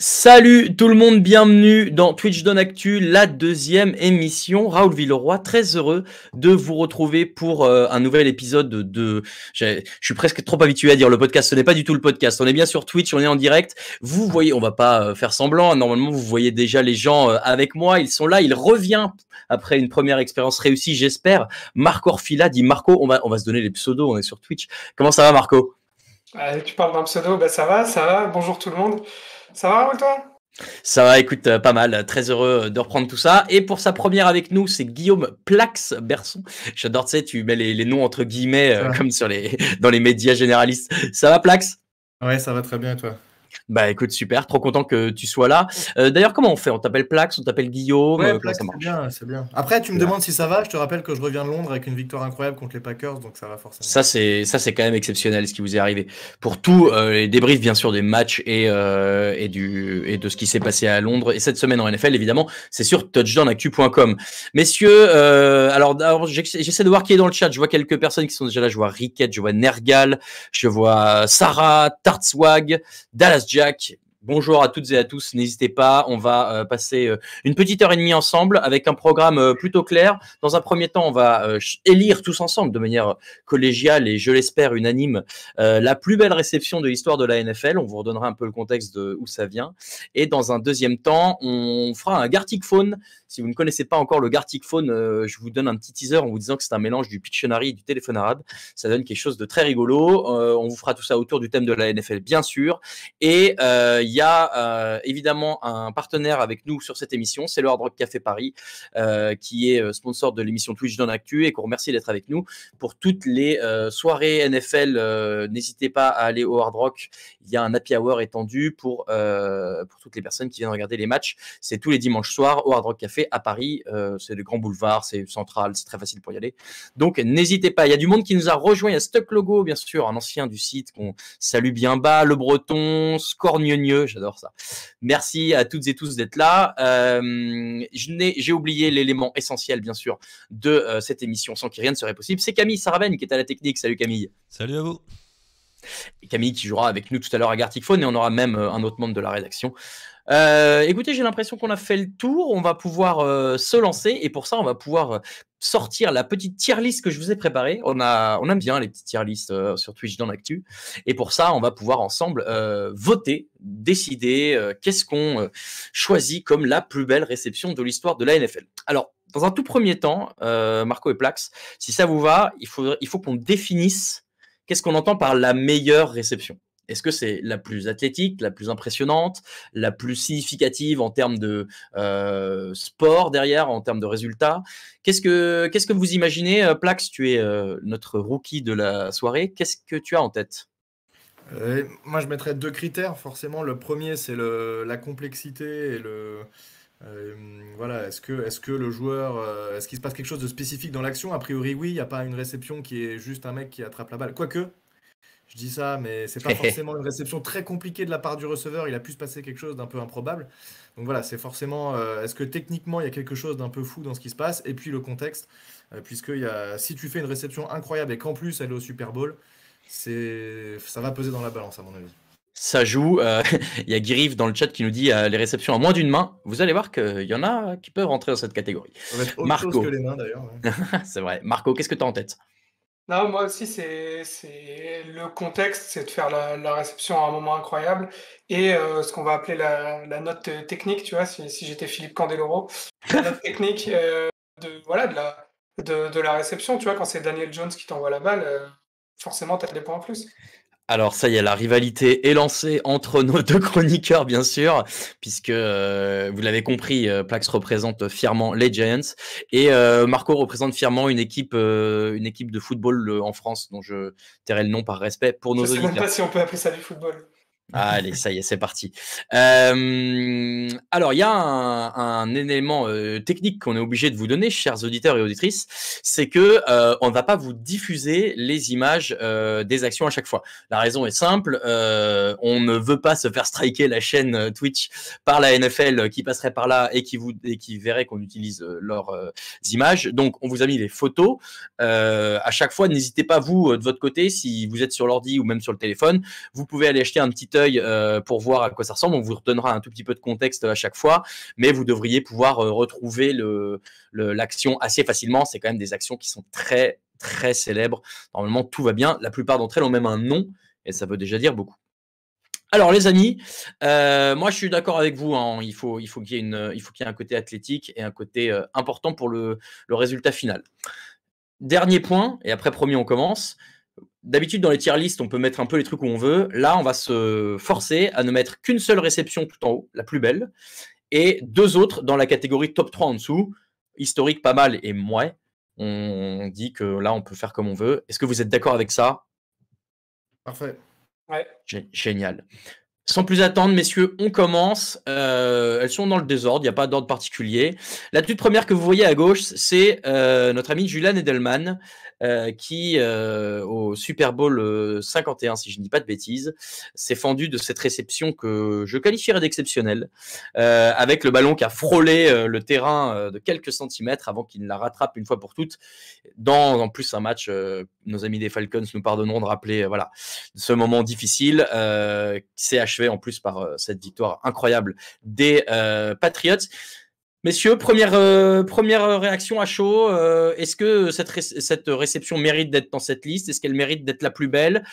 Salut tout le monde, bienvenue dans Twitch Don Actu, la deuxième émission. Raoul Villeroy, très heureux de vous retrouver pour un nouvel épisode Je suis presque trop habitué à dire le podcast, ce n'est pas du tout le podcast. On est bien sur Twitch, on est en direct. Vous voyez, on va pas faire semblant. Normalement, vous voyez déjà les gens avec moi. Ils sont là, il revient après une première expérience réussie, j'espère. Marco Orfila dit Marco, on va se donner les pseudos, on est sur Twitch. Comment ça va Marco? Tu parles d'un pseudo, ça va. Bonjour tout le monde. Ça va, Raoul, toi? Ça va, écoute, pas mal. Très heureux de reprendre tout ça. Et pour sa première avec nous, c'est Guillaume Plax Berson. J'adore, tu sais, tu mets les noms entre guillemets comme dans les médias généralistes. Ça va, Plax? Ouais, ça va très bien, et toi? Bah écoute, super, trop content que tu sois là. D'ailleurs, comment on fait? On t'appelle Plax, on t'appelle Guillaume? Ouais, Comment Plax, ça c'est marche? bien, c'est bien. Après, tu me Ouais. demandes si ça va, je te rappelle que je reviens de Londres avec une victoire incroyable contre les Packers, donc ça va forcément. Ça c'est quand même exceptionnel ce qui vous est arrivé. Pour tous les débriefs bien sûr des matchs et de ce qui s'est passé à Londres et cette semaine en NFL évidemment, c'est sur touchdownactu.com. Messieurs, alors j'essaie de voir qui est dans le chat. Je vois quelques personnes qui sont déjà là. Je vois Riquette, je vois Nergal, je vois Sarah, Tartswag, Dallas Jack. Bonjour à toutes et à tous, n'hésitez pas, on va passer une petite heure et demie ensemble avec un programme plutôt clair. Dans un premier temps, on va élire tous ensemble de manière collégiale et je l'espère unanime la plus belle réception de l'histoire de la NFL. On vous redonnera un peu le contexte de où ça vient. Et dans un deuxième temps, on fera un Gartic Phone. Si vous ne connaissez pas encore le Gartic Phone, je vous donne un petit teaser en vous disant que c'est un mélange du Pictionary et du téléphone arabe. Ça donne quelque chose de très rigolo. On vous fera tout ça autour du thème de la NFL, bien sûr. Et il y a évidemment un partenaire avec nous sur cette émission, c'est le Hard Rock Café Paris, qui est sponsor de l'émission Twitch Don Actu et qu'on remercie d'être avec nous pour toutes les soirées NFL. N'hésitez pas à aller au Hard Rock. Il y a un happy hour étendu pour toutes les personnes qui viennent regarder les matchs. C'est tous les dimanches soirs au Hard Rock Café à Paris. C'est le grand boulevard, c'est central, c'est très facile pour y aller. Donc n'hésitez pas. Il y a du monde qui nous a rejoint. Il y a Stuck Logo, bien sûr, un ancien du site qu'on salue bien bas, le Breton, Scorgneux, j'adore ça. Merci à toutes et tous d'être là. J'ai oublié l'élément essentiel, bien sûr, de cette émission sans qui rien ne serait possible. C'est Camille Saraven qui est à la technique. Salut Camille. Salut à vous. Et Camille qui jouera avec nous tout à l'heure à Gartic Phone et on aura même un autre membre de la rédaction. Écoutez, j'ai l'impression qu'on a fait le tour. On va pouvoir se lancer et pour ça, on va pouvoir sortir la petite tier list que je vous ai préparée. On aime bien les petites tier lists sur Twitch dans l'actu. Et pour ça, on va pouvoir ensemble voter, décider qu'est-ce qu'on choisit comme la plus belle réception de l'histoire de la NFL. Alors, dans un tout premier temps, Marco et Plax, si ça vous va, il faut qu'on définisse qu'est-ce qu'on entend par la meilleure réception. Est-ce que c'est la plus athlétique, la plus impressionnante, la plus significative en termes de sport derrière, en termes de résultats? Qu'est-ce que vous imaginez, Plax? Tu es notre rookie de la soirée. Qu'est-ce que tu as en tête? Moi, je mettrais deux critères, forcément. Le premier, c'est la complexité et voilà, est-ce que le joueur, est-ce qu'il se passe quelque chose de spécifique dans l'action? A priori, oui, il n'y a pas une réception qui est juste un mec qui attrape la balle. Quoique, je dis ça, mais c'est pas forcément une réception très compliquée de la part du receveur. Il a pu se passer quelque chose d'un peu improbable. Donc voilà, c'est forcément. Est-ce que techniquement il y a quelque chose d'un peu fou dans ce qui se passe? Et puis le contexte, puisque si tu fais une réception incroyable et qu'en plus elle est au Super Bowl, ça va peser dans la balance à mon avis. Ça joue. Il y a Guiriv dans le chat qui nous dit les réceptions à moins d'une main. Vous allez voir qu'il y en a qui peuvent rentrer dans cette catégorie. Ça va être autre chose Marco. que les mains d'ailleurs. Ouais. C'est vrai. Marco, qu'est-ce que tu as en tête? Non, moi aussi, c'est le contexte, c'est de faire la réception à un moment incroyable et ce qu'on va appeler la note technique, tu vois, si j'étais Philippe Candeloro, la note technique de la réception, tu vois, quand c'est Daniel Jones qui t'envoie la balle, forcément, tu as des points en plus. Alors ça y est, la rivalité est lancée entre nos deux chroniqueurs, bien sûr, puisque vous l'avez compris, Plax représente fièrement les Giants et Marco représente fièrement une équipe de football en France, dont je tairai le nom par respect pour nos Je sais auditeurs. même pas si on peut appeler ça du football. Allez, ça y est, c'est parti. Alors, il y a un élément technique qu'on est obligé de vous donner, chers auditeurs et auditrices, c'est que on ne va pas vous diffuser les images des actions à chaque fois. La raison est simple, on ne veut pas se faire striker la chaîne Twitch par la NFL qui passerait par là et qui verrait qu'on utilise leurs images. Donc, on vous a mis les photos. À chaque fois, n'hésitez pas, vous, de votre côté, si vous êtes sur l'ordi ou même sur le téléphone, vous pouvez aller acheter un petit œil pour voir à quoi ça ressemble. On vous redonnera un tout petit peu de contexte à chaque fois, mais vous devriez pouvoir retrouver l'action assez facilement. C'est quand même des actions qui sont très, très célèbres. Normalement, tout va bien. La plupart d'entre elles ont même un nom, et ça veut déjà dire beaucoup. Alors les amis, moi je suis d'accord avec vous, hein. Il faut qu'il y ait un côté athlétique et un côté important pour le résultat final. Dernier point, et après promis on commence. D'habitude dans les tier list on peut mettre un peu les trucs où on veut. Là on va se forcer à ne mettre qu'une seule réception tout en haut, la plus belle, et 2 autres dans la catégorie top 3 en dessous. Historique pas mal et mouais. On dit que là on peut faire comme on veut. Est-ce que vous êtes d'accord avec ça? Parfait. Ouais. Génial. Sans plus attendre, messieurs, on commence. Elles sont dans le désordre, il n'y a pas d'ordre particulier. La toute première que vous voyez à gauche, c'est notre ami Julian Edelman, qui, au Super Bowl 51, si je ne dis pas de bêtises, s'est fendu de cette réception que je qualifierais d'exceptionnelle, avec le ballon qui a frôlé le terrain de quelques centimètres avant qu'il ne la rattrape une fois pour toutes. Dans, en plus, un match, nos amis des Falcons nous pardonneront de rappeler voilà, ce moment difficile qui s'est achevé en plus par cette victoire incroyable des Patriots. Messieurs, première réaction à chaud. Est-ce que cette réception mérite d'être dans cette liste? Est-ce qu'elle mérite d'être la plus belle?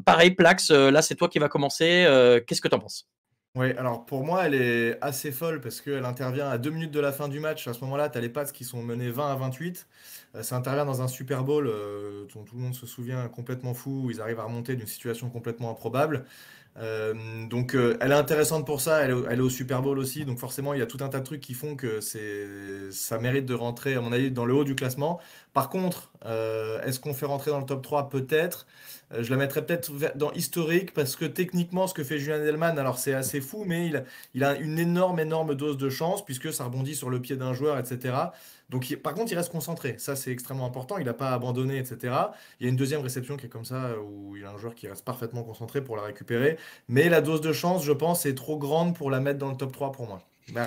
Pareil, Plax, là c'est toi qui va commencer. Qu'est-ce que tu en penses? Oui, alors pour moi, elle est assez folle parce qu'elle intervient à 2 minutes de la fin du match. À ce moment-là, tu as les Pats qui sont menés 20-28. Ça intervient dans un Super Bowl dont tout le monde se souvient, complètement fou, où ils arrivent à remonter d'une situation complètement improbable. Donc elle est intéressante pour ça, elle est au Super Bowl aussi, donc forcément il y a tout un tas de trucs qui font que ça mérite de rentrer, à mon avis, dans le haut du classement. Par contre, est-ce qu'on fait rentrer dans le top 3? Peut-être. Je la mettrais peut-être dans historique parce que techniquement, ce que fait Julian Edelman, alors c'est assez fou, mais il a une énorme dose de chance puisque ça rebondit sur le pied d'un joueur, etc. Donc, par contre, il reste concentré. Ça, c'est extrêmement important. Il n'a pas abandonné, etc. Il y a une deuxième réception qui est comme ça où il y a un joueur qui reste parfaitement concentré pour la récupérer. Mais la dose de chance, je pense, est trop grande pour la mettre dans le top 3 pour moi.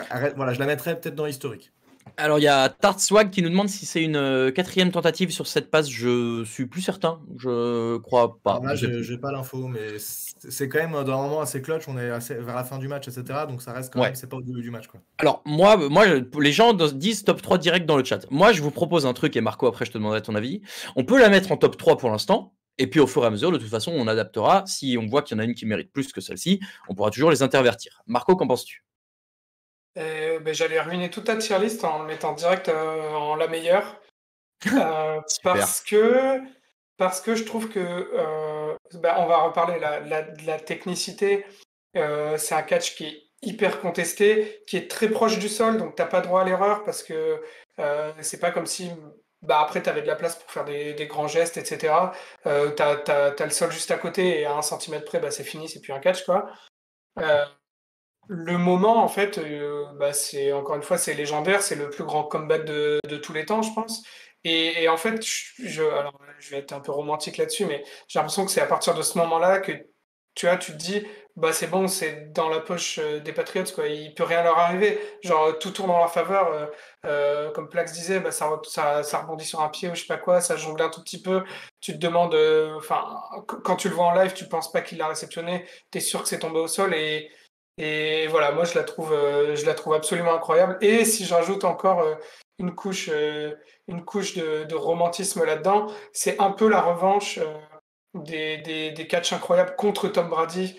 Arrête, voilà, je la mettrais peut-être dans historique. Alors, il y a Tartswag qui nous demande si c'est une quatrième tentative sur cette passe. Je suis plus certain. Je crois pas. Alors là, je n'ai pas l'info, mais c'est quand même dans un moment assez clutch. On est vers la fin du match, etc. Donc ça reste quand même, c'est pas au début du match, quoi. Alors, moi, les gens disent top 3 direct dans le chat. Moi, je vous propose un truc, et Marco, après, je te demanderai ton avis. On peut la mettre en top 3 pour l'instant. Et puis, au fur et à mesure, de toute façon, on adaptera. Si on voit qu'il y en a une qui mérite plus que celle-ci, on pourra toujours les intervertir. Marco, qu'en penses-tu? J'allais ruiner toute ta tier list en le mettant direct en la meilleure. Parce que je trouve que on va reparler de la technicité. C'est un catch qui est hyper contesté, qui est très proche du sol, donc t'as pas droit à l'erreur parce que c'est pas comme si après tu avais de la place pour faire des grands gestes, etc. T'as le sol juste à côté et à 1 centimètre près, c'est fini, c'est plus un catch, quoi. Le moment, en fait, c'est encore une fois, c'est légendaire, c'est le plus grand comeback de tous les temps, je pense. Et en fait, alors, je vais être un peu romantique là-dessus, mais j'ai l'impression que c'est à partir de ce moment-là que tu te dis, c'est bon, c'est dans la poche des Patriots, quoi. Il peut rien leur arriver. Genre, tout tourne en leur faveur. Comme Plax disait, ça rebondit sur un pied ou je sais pas quoi, ça jongle un tout petit peu. Tu te demandes, quand tu le vois en live, tu penses pas qu'il l'a réceptionné, tu es sûr que c'est tombé au sol et voilà, moi je la trouve absolument incroyable. Et si je rajoute encore une couche de romantisme là-dedans, c'est un peu la revanche des catchs incroyables contre Tom Brady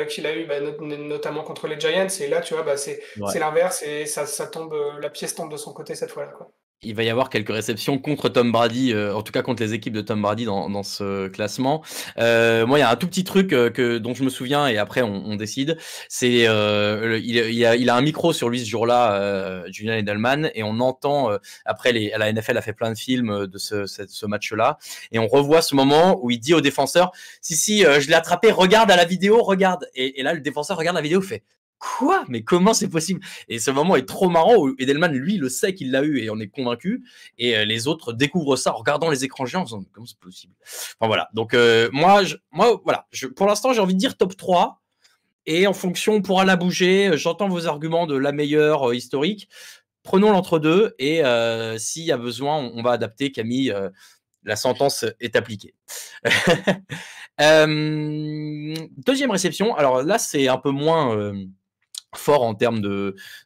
qu'il a eu notamment contre les Giants. Et là, tu vois, c'est l'inverse et ça tombe, la pièce tombe de son côté cette fois-là, quoi. Il va y avoir quelques réceptions contre Tom Brady, en tout cas contre les équipes de Tom Brady dans ce classement. Moi, il y a un tout petit truc dont je me souviens et après on décide. C'est il a un micro sur lui ce jour-là, Julian Edelman, et on entend après la NFL a fait plein de films de ce match-là, et on revoit ce moment où il dit au défenseur si je l'ai attrapé, regarde à la vidéo, regarde. Et là le défenseur regarde la vidéo, fait quoi? Mais comment c'est possible? Et ce moment est trop marrant où Edelman, lui, le sait qu'il l'a eu et on est convaincu. Et les autres découvrent ça en regardant les écrans géants en disant comment c'est possible? Enfin voilà. Donc moi, voilà. Pour l'instant, j'ai envie de dire top 3. Et en fonction, on pourra la bouger. J'entends vos arguments de la meilleure historique. Prenons l'entre-deux. Et s'il y a besoin, on va adapter. Camille, La sentence est appliquée. Deuxième réception. Alors là, c'est un peu moins fort en termes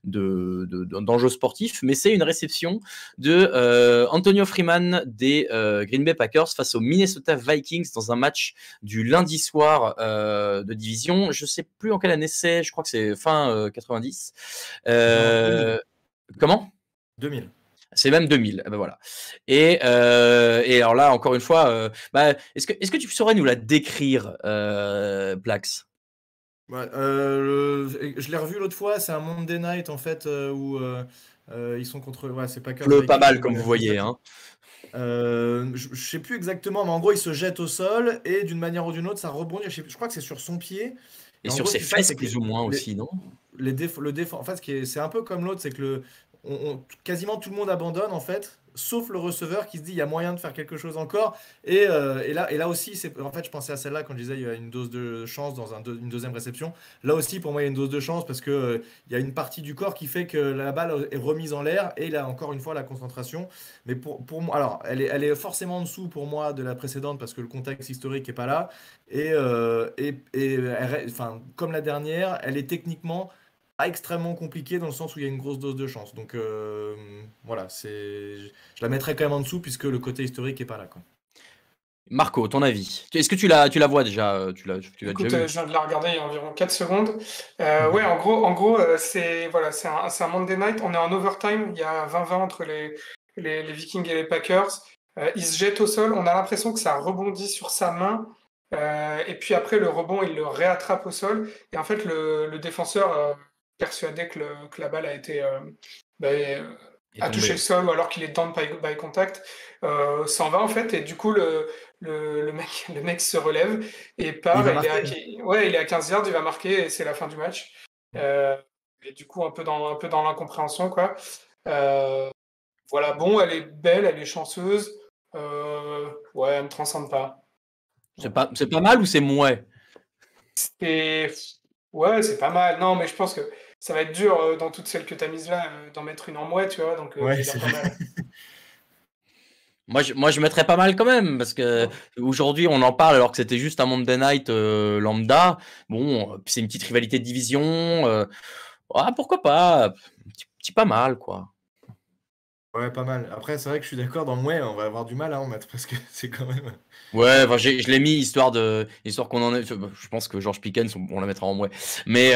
d'enjeux sportifs, mais c'est une réception de Antonio Freeman des Green Bay Packers face aux Minnesota Vikings dans un match du lundi soir de division. Je sais plus en quelle année c'est, je crois que c'est fin 90. 2000. Comment 2000. C'est même 2000. Ben voilà. Et alors là, encore une fois, est-ce que tu saurais nous la décrire, Plax? Ouais, je l'ai revu l'autre fois, c'est un Monday Night en fait où ils sont contre. Ouais, c'est Packers Pleut pas Vikings. mal, comme vous voyez. Hein. Je sais plus exactement, mais en gros, il se jette au sol et d'une manière ou d'une autre, ça rebondit. Je crois que c'est sur son pied. Et En sur gros, ce ses qui se passe, fesses, c'est que plus ou moins les, aussi, non? le défense. En fait, c'est un peu comme l'autre, c'est que quasiment tout le monde abandonne en fait, sauf le receveur qui se dit il y a moyen de faire quelque chose encore. Et là aussi, en fait, je pensais à celle-là quand je disais il y a une dose de chance dans une deuxième réception. Là aussi, pour moi, il y a une dose de chance parce que il y a une partie du corps qui fait que la balle est remise en l'air et là encore une fois la concentration. Mais pour moi, alors elle est forcément en dessous pour moi de la précédente parce que le contexte historique est pas là. Enfin, comme la dernière, elle est techniquement pas extrêmement compliquée dans le sens où il y a une grosse dose de chance. Donc voilà, je la mettrais quand même en dessous puisque le côté historique est pas là, quoi. Marco, ton avis? Est-ce que tu la vois déjà? Tu l'as Écoute, déjà vu? je viens de la regarder il y a environ 4 secondes. Ouais, en gros, c'est voilà, c'est un Monday Night. On est en overtime. Il y a 20-20 entre les Vikings et les Packers. Il se jette au sol. On a l'impression que ça rebondit sur sa main. Et puis après, le rebond, il le réattrape au sol. Et en fait, le défenseur, persuadé que la balle a été Est a touché tombé. le sol ou alors qu'il est down by contact, s'en va en fait. Et du coup, le mec se relève et Et il part. va Et marquer. ouais, il est à 15 yards, il va marquer et c'est la fin du match. Euh, et du coup, un peu dans l'incompréhension, quoi. Euh, voilà, bon, elle est belle, elle est chanceuse. Ouais, elle me transcende pas. Voilà. C'est pas mal ou c'est mouais? Et ouais, c'est pas mal. Non, mais je pense que ça va être dur dans toutes celles que tu as mises là, d'en mettre une en mouais, tu vois. Donc, je Ouais, vais dire c'est pas vrai. mal. Moi, je mettrais pas mal quand même, parce que aujourd'hui, on en parle alors que c'était juste un Monday Night lambda. Bon, c'est une petite rivalité de division. Pourquoi pas? Petit pas mal, quoi. Ouais, pas mal. Après, c'est vrai que je suis d'accord, dans le ouais, on va avoir du mal à en mettre parce que c'est quand même. Ouais, enfin, je l'ai mis histoire qu'on en ait. Je pense que George Pickens, on la mettra en mouais. Mais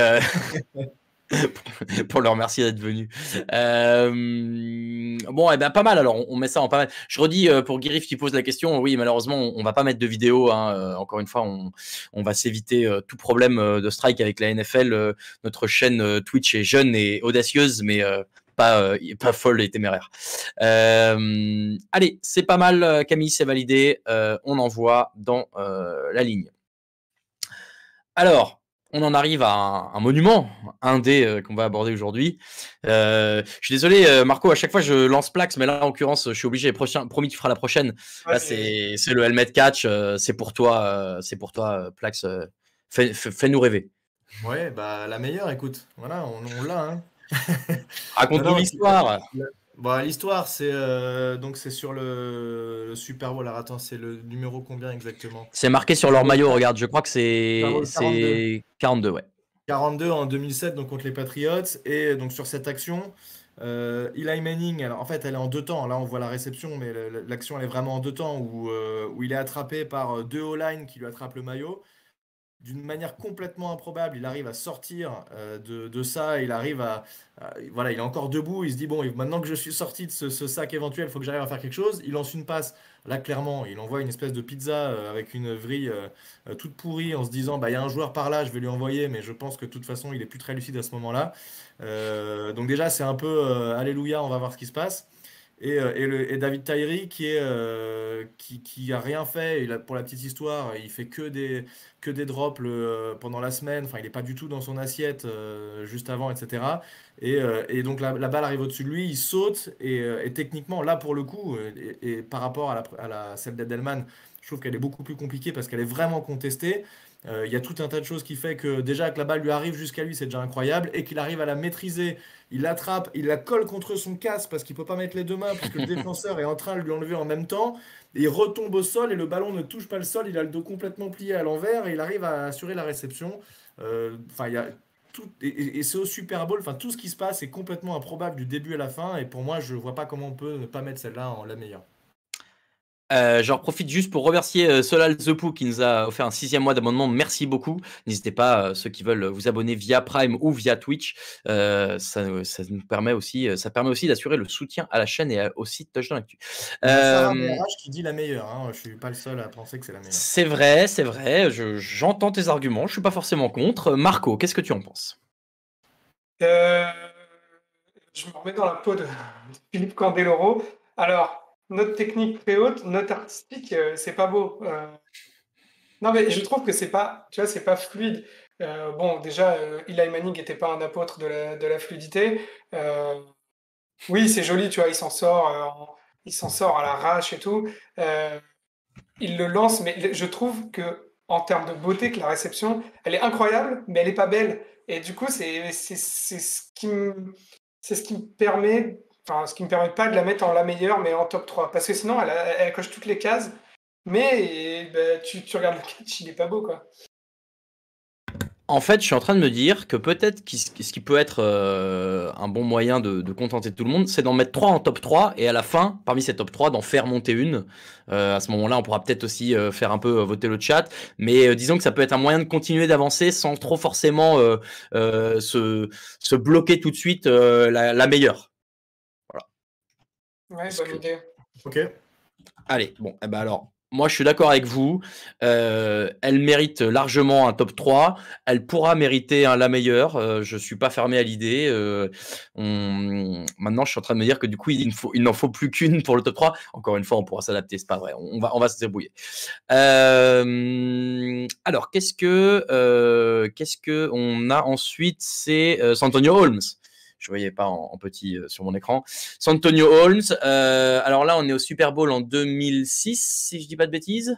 pour le remercier d'être venu. Bon, ben pas mal. Alors, on met ça en pas mal. Je redis pour Guirif qui pose la question. Oui, malheureusement, on va pas mettre de vidéo. Hein. Encore une fois, on va s'éviter tout problème de strike avec la NFL. Notre chaîne Twitch est jeune et audacieuse, mais pas folle et téméraire. Allez, c'est pas mal, Camille, c'est validé. On envoie dans la ligne. Alors, on en arrive à un monument, un des qu'on va aborder aujourd'hui. Je suis désolé, Marco, à chaque fois je lance Plax, mais là en l'occurrence, je suis obligé. Promis, tu feras la prochaine. Là, Vas-y. c'est le helmet catch. C'est pour toi, Plax. Fais-nous rêver. Ouais, bah la meilleure, écoute. Voilà, on l'a, hein. Non, Raconte-nous non, l'histoire. bon, l'histoire, c'est sur le Super Bowl. Alors attends, c'est le numéro combien exactement? C'est marqué sur Super leur Bowl maillot. 4, Regarde, je crois que Super Bowl 42. c'est 42, ouais. 42 en 2007 donc contre les Patriots. Et donc sur cette action, Eli Manning, alors en fait elle est en deux temps. Là on voit la réception, mais l'action elle est vraiment en deux temps où il est attrapé par deux O-line qui lui attrapent le maillot. D'une manière complètement improbable, il arrive à sortir de ça, voilà, il est encore debout, il se dit, bon, maintenant que je suis sorti de ce sac éventuel, il faut que j'arrive à faire quelque chose. Il lance une passe, là clairement, il envoie une espèce de pizza avec une vrille toute pourrie en se disant, bah, il y a un joueur par là, je vais lui envoyer, mais je pense que de toute façon, il est plus très lucide à ce moment-là. Donc déjà, c'est un peu, alléluia, on va voir ce qui se passe. Et David Tyree qui a rien fait, pour la petite histoire, il fait que des drops pendant la semaine, enfin il n'est pas du tout dans son assiette juste avant, etc. Et donc la balle arrive au-dessus de lui, il saute, et techniquement, là pour le coup, et par rapport à celle d'Edelman, je trouve qu'elle est beaucoup plus compliquée parce qu'elle est vraiment contestée. Il y a tout un tas de choses qui fait que déjà que la balle lui arrive jusqu'à lui, c'est déjà incroyable, et qu'il arrive à la maîtriser. Il l'attrape, il la colle contre son casque parce qu'il peut pas mettre les deux mains puisque le défenseur est en train de lui enlever en même temps. Et il retombe au sol et le ballon ne touche pas le sol. Il a le dos complètement plié à l'envers et il arrive à assurer la réception. Enfin, il y a tout, et c'est au Super Bowl. Enfin, tout ce qui se passe est complètement improbable du début à la fin. Et pour moi, je vois pas comment on peut ne pas mettre celle-là en la meilleure. J'en profite juste pour remercier Solal The Poo qui nous a offert un 6e mois d'abonnement. Merci beaucoup. N'hésitez pas, ceux qui veulent vous abonner via Prime ou via Twitch. Ça nous permet aussi, ça permet aussi d'assurer le soutien à la chaîne et aussi Touchdown Actu. Il y a Sarah BRH qui dit la meilleure. Hein. Je suis pas le seul à penser que c'est la meilleure. C'est vrai. J'entends tes arguments. Je suis pas forcément contre. Marco, qu'est-ce que tu en penses? Je me remets dans la peau de Philippe Candeloro. Alors, note technique très haute, note artistique, c'est pas beau. Non, mais je trouve que c'est pas, tu vois, c'est pas fluide. Bon, déjà, Eli Manning n'était pas un apôtre de la fluidité. Oui, c'est joli, tu vois, il s'en sort à l'arrache et tout. Il le lance, mais je trouve que en termes de beauté, que la réception, elle est incroyable, mais elle est pas belle. Et du coup, c'est ce qui me permet, enfin, ce qui me permet pas de la mettre en la meilleure, mais en top 3. Parce que sinon, elle coche toutes les cases, mais ben, tu regardes le catch, il est pas beau, quoi. En fait, je suis en train de me dire que peut-être ce qui peut être un bon moyen de contenter tout le monde, c'est d'en mettre 3 en top 3 et à la fin, parmi ces top 3, d'en faire monter une. À ce moment-là, on pourra peut-être aussi faire un peu voter le chat. Mais disons que ça peut être un moyen de continuer d'avancer sans trop forcément se bloquer tout de suite la meilleure. Ouais, bonne idée. Ok. Allez, bon, eh ben alors, moi je suis d'accord avec vous. Elle mérite largement un top 3. Elle pourra mériter un la meilleure. Je suis pas fermé à l'idée. Maintenant, je suis en train de me dire que du coup, il n'en faut plus qu'une pour le top 3. Encore une fois, on pourra s'adapter, c'est pas vrai. On va se débrouiller. Alors, qu'est-ce que on a ensuite? C'est Santonio Holmes. Je voyais pas en petit sur mon écran. Santonio Holmes. Alors là, on est au Super Bowl en 2006, si je dis pas de bêtises.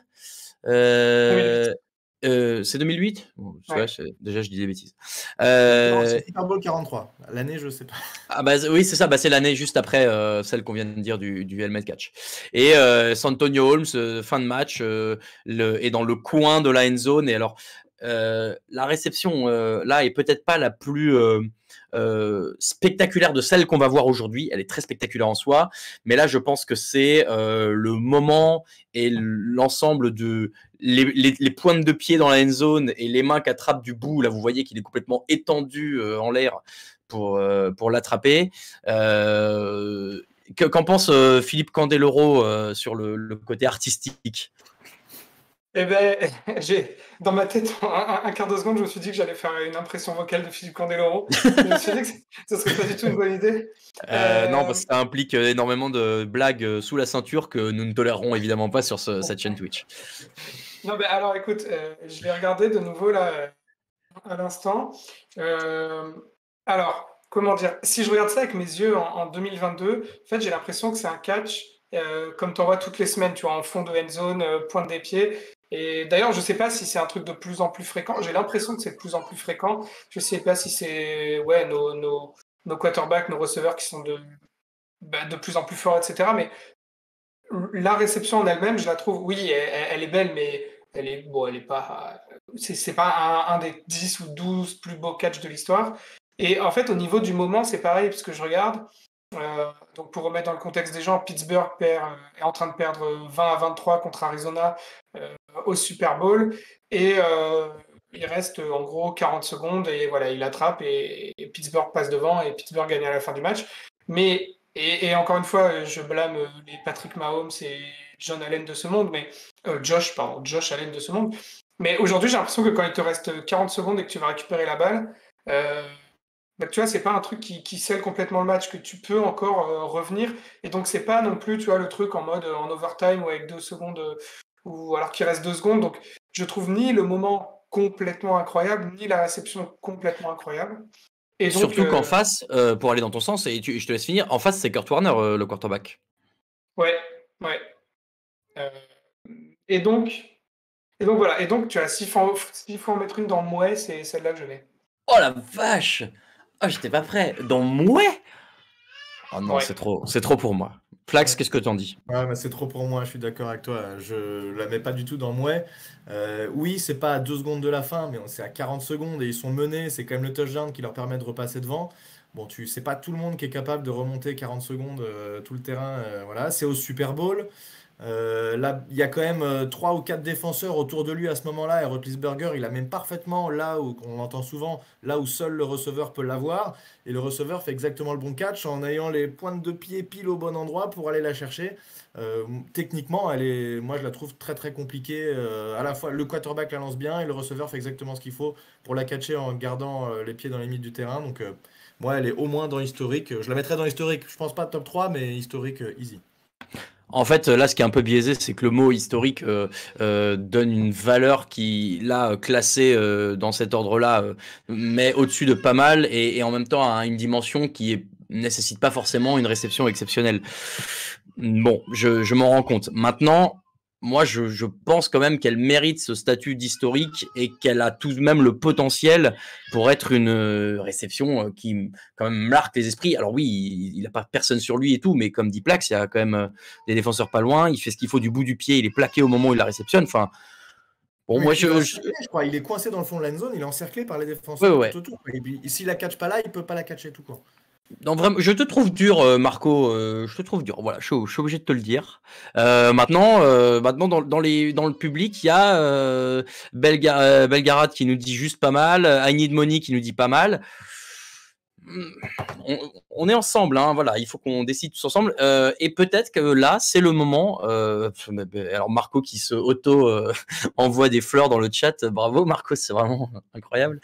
C'est 2008 bon, Ouais. déjà, je dis des bêtises. Non, c'est Super Bowl 43. L'année, je sais pas. Ah bah oui, c'est ça. Bah, c'est l'année juste après celle qu'on vient de dire du helmet catch. Et Santonio Holmes, fin de match, est dans le coin de la end zone. Et alors, la réception là est peut-être pas la plus spectaculaire de celle qu'on va voir aujourd'hui. Elle est très spectaculaire en soi, mais là, je pense que c'est le moment et l'ensemble de les pointes de pied dans la end zone et les mains qu'attrape du bout. Là, vous voyez qu'il est complètement étendu en l'air pour l'attraper. Qu'en pense Philippe Candeloro sur le côté artistique? Eh ben, dans ma tête, un quart de seconde, je me suis dit que j'allais faire une impression vocale de Philippe Candeloro. Je me suis dit que ce serait pas du tout une bonne idée. Non, parce que ça implique énormément de blagues sous la ceinture que nous ne tolérerons évidemment pas sur cette chaîne Twitch. Non, mais alors écoute, je l'ai regardé de nouveau là à l'instant. Alors, comment dire? Si je regarde ça avec mes yeux en 2022, en fait, j'ai l'impression que c'est un catch comme tu en vois toutes les semaines, tu vois, en fond de end zone, pointe des pieds. Et d'ailleurs, je sais pas si c'est un truc de plus en plus fréquent. J'ai l'impression que c'est de plus en plus fréquent. Je sais pas si c'est ouais, nos quarterbacks, nos receveurs qui sont de plus en plus forts, etc. Mais la réception en elle-même, je la trouve, oui, elle est belle, mais elle est pas, c'est pas un des 10 ou 12 plus beaux catchs de l'histoire. Et en fait, au niveau du moment, c'est pareil, parce que je regarde, donc pour remettre dans le contexte des gens, Pittsburgh est en train de perdre 20-23 contre Arizona au Super Bowl, et il reste en gros 40 secondes, et voilà, il attrape, et Pittsburgh passe devant, et Pittsburgh gagne à la fin du match. Mais et encore une fois, je blâme les Patrick Mahomes et John Allen de ce monde, mais Josh Allen de ce monde. Mais aujourd'hui, j'ai l'impression que quand il te reste 40 secondes et que tu vas récupérer la balle, bah, tu vois, c'est pas un truc qui scelle complètement le match, que tu peux encore revenir. Et donc, c'est pas non plus, tu vois, le truc en mode en overtime ou avec 2 secondes, ou alors qu'il reste 2 secondes. Donc, je trouve ni le moment complètement incroyable, ni la réception complètement incroyable. Et donc, Surtout qu'en face, pour aller dans ton sens, et je te laisse finir, en face, c'est Kurt Warner, le quarterback. ouais. Et donc, Et donc voilà, et donc tu as s'il faut en mettre une dans Mouais, c'est celle-là que je mets. Oh la vache! Oh, j'étais pas prêt. Dans Mouais? Oh non, Ouais. c'est trop pour moi. Flax, Ouais. qu'est-ce que t'en dis? Ouais, mais c'est trop pour moi, je suis d'accord avec toi. Je la mets pas du tout dans Mouais. Oui, c'est pas à 2 secondes de la fin, mais c'est à 40 secondes et ils sont menés. C'est quand même le touchdown qui leur permet de repasser devant. Bon, c'est pas tout le monde qui est capable de remonter 40 secondes tout le terrain. Voilà, c'est au Super Bowl. Là, il y a quand même 3 ou 4 défenseurs autour de lui à ce moment-là. Et Roethlisberger, il a même parfaitement là où on entend souvent, là où seul le receveur peut l'avoir. Et le receveur fait exactement le bon catch en ayant les pointes de pied pile au bon endroit pour aller la chercher. Techniquement, moi je la trouve très très compliquée. À la fois, le quarterback la lance bien et le receveur fait exactement ce qu'il faut pour la catcher en gardant les pieds dans les limites du terrain. Donc, moi, elle est au moins dans historique. Je la mettrais dans historique. Je pense pas top 3, mais historique easy. En fait, là, ce qui est un peu biaisé, c'est que le mot historique donne une valeur qui, là, classée dans cet ordre-là, met au-dessus de pas mal et en même temps a une dimension qui nécessite pas forcément une réception exceptionnelle. Bon, je m'en rends compte. Maintenant, moi, je pense quand même qu'elle mérite ce statut d'historique et qu'elle a tout de même le potentiel pour être une réception qui quand même marque les esprits. Alors oui, il n'a pas personne sur lui et tout, mais comme dit Plax, il y a quand même des défenseurs pas loin. Il fait ce qu'il faut du bout du pied, il est plaqué au moment où il la réceptionne. Enfin, bon, Oui, moi, puis il est encerclé, je crois. Il est coincé dans le fond de la zone, il est encerclé par les ouais, défenseurs ouais. tout autour. Et puis, s'il la catch pas là, il peut pas la catcher tout court. Non, vraiment, je te trouve dur, Marco. Je te trouve dur. Voilà, je suis obligé de te le dire. Maintenant dans le public, il y a Belgarad qui nous dit juste pas mal, I Need Money qui nous dit pas mal. On est ensemble, hein, voilà, il faut qu'on décide tous ensemble. Et peut-être que là, c'est le moment. Alors Marco qui se envoie des fleurs dans le chat. Bravo Marco, c'est vraiment incroyable.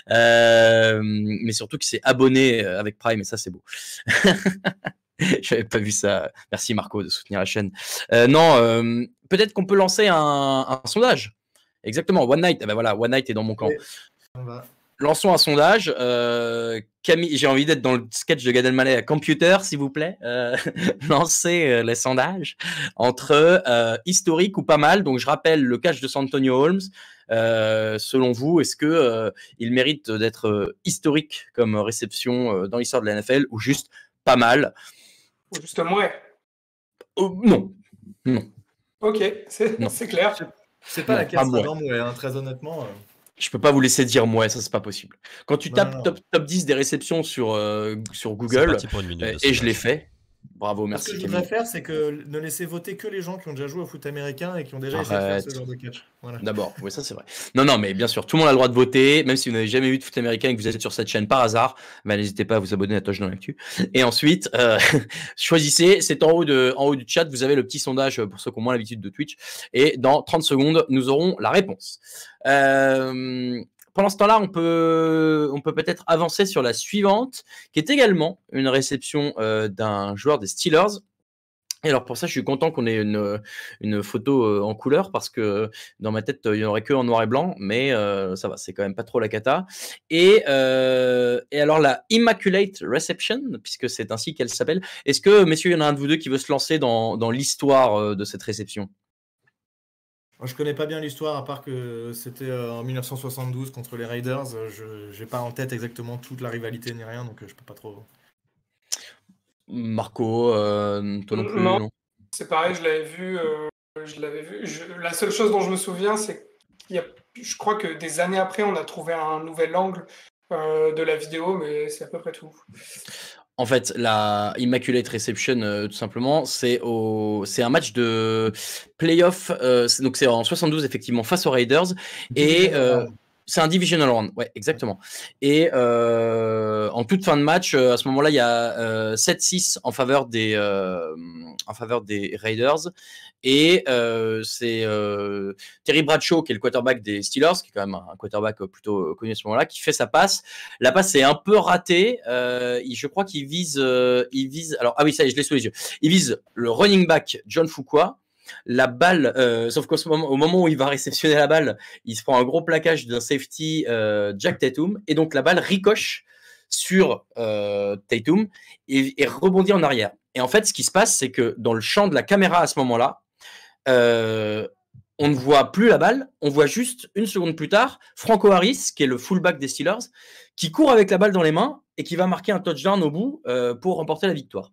Mais surtout qu'il s'est abonné avec Prime et ça c'est beau. J'avais pas vu ça. Merci Marco de soutenir la chaîne. Non, peut-être qu'on peut lancer un sondage. Exactement, One Night. Ben voilà, One Night est dans mon camp. Oui, on va. Lançons un sondage. Camille, j'ai envie d'être dans le sketch de Gad Elmaleh à Computer, s'il vous plaît. Lancez les sondages entre historique ou pas mal. Donc je rappelle le catch de Santonio Holmes. Selon vous, est-ce que il mérite d'être historique comme réception dans l'histoire de la NFL ou juste pas mal? Ou juste Mouais. Non. Non. Ok, Non. c'est clair. C'est pas Non, laquelle pas sera moi. dans Mouais, hein, très honnêtement. Je peux pas vous laisser dire moi, ça c'est pas possible. Quand tu Non, tapes non. top 10 des réceptions sur C'est Google, parti pour une minute de et je l'ai sondage. fait. Bravo, Moi, ce que merci je voudrais Camille. faire, c'est que ne laisser voter que les gens qui ont déjà joué au foot américain et qui ont déjà essayé de faire ce Arrête. genre de catch. Voilà. D'abord, oui, ça c'est vrai. Non, mais bien sûr, tout le monde a le droit de voter, même si vous n'avez jamais vu de foot américain et que vous êtes sur cette chaîne par hasard, bah, n'hésitez pas à vous abonner à Touch dans l'actu. Et ensuite, choisissez, c'est en haut du chat, vous avez le petit sondage pour ceux qui ont moins l'habitude de Twitch. Et dans 30 secondes, nous aurons la réponse. Pendant ce temps-là, on peut peut-être avancer sur la suivante, qui est également une réception d'un joueur des Steelers. Et alors pour ça, je suis content qu'on ait une photo en couleur parce que dans ma tête, il n'y en aurait que en noir et blanc, mais ça va, c'est quand même pas trop la cata. Et alors la Immaculate Reception, puisque c'est ainsi qu'elle s'appelle, est-ce que, messieurs, il y en a un de vous deux qui veut se lancer dans l'histoire de cette réception? Moi, je connais pas bien l'histoire, à part que c'était en 1972 contre les Raiders. Je n'ai pas en tête exactement toute la rivalité ni rien, donc je peux pas trop. Marco, toi non plus, Non, non? c'est pareil, je l'avais vu. La seule chose dont je me souviens, c'est je crois que des années après, on a trouvé un nouvel angle de la vidéo, mais c'est à peu près tout. En fait, la Immaculate Reception, tout simplement, c'est un match de playoff. Donc c'est en 72 effectivement face aux Raiders et c'est un divisional round, ouais, exactement. Et en toute fin de match, à ce moment-là, il y a 7-6 en faveur des Raiders. Et c'est Terry Bradshaw, qui est le quarterback des Steelers, qui est quand même un quarterback plutôt connu à ce moment-là, qui fait sa passe. La passe est un peu ratée. Je crois qu'il vise. Alors, ah oui, ça y est, je l'ai sous les yeux. Il vise le running back John Fuqua. La balle, sauf qu'au moment où il va réceptionner la balle, il se prend un gros plaquage d'un safety Jack Tatum, et donc la balle ricoche sur Tatum et rebondit en arrière. Et en fait, ce qui se passe, c'est que dans le champ de la caméra à ce moment-là, on ne voit plus la balle, on voit juste une seconde plus tard Franco Harris, qui est le fullback des Steelers, qui court avec la balle dans les mains et qui va marquer un touchdown au bout pour remporter la victoire.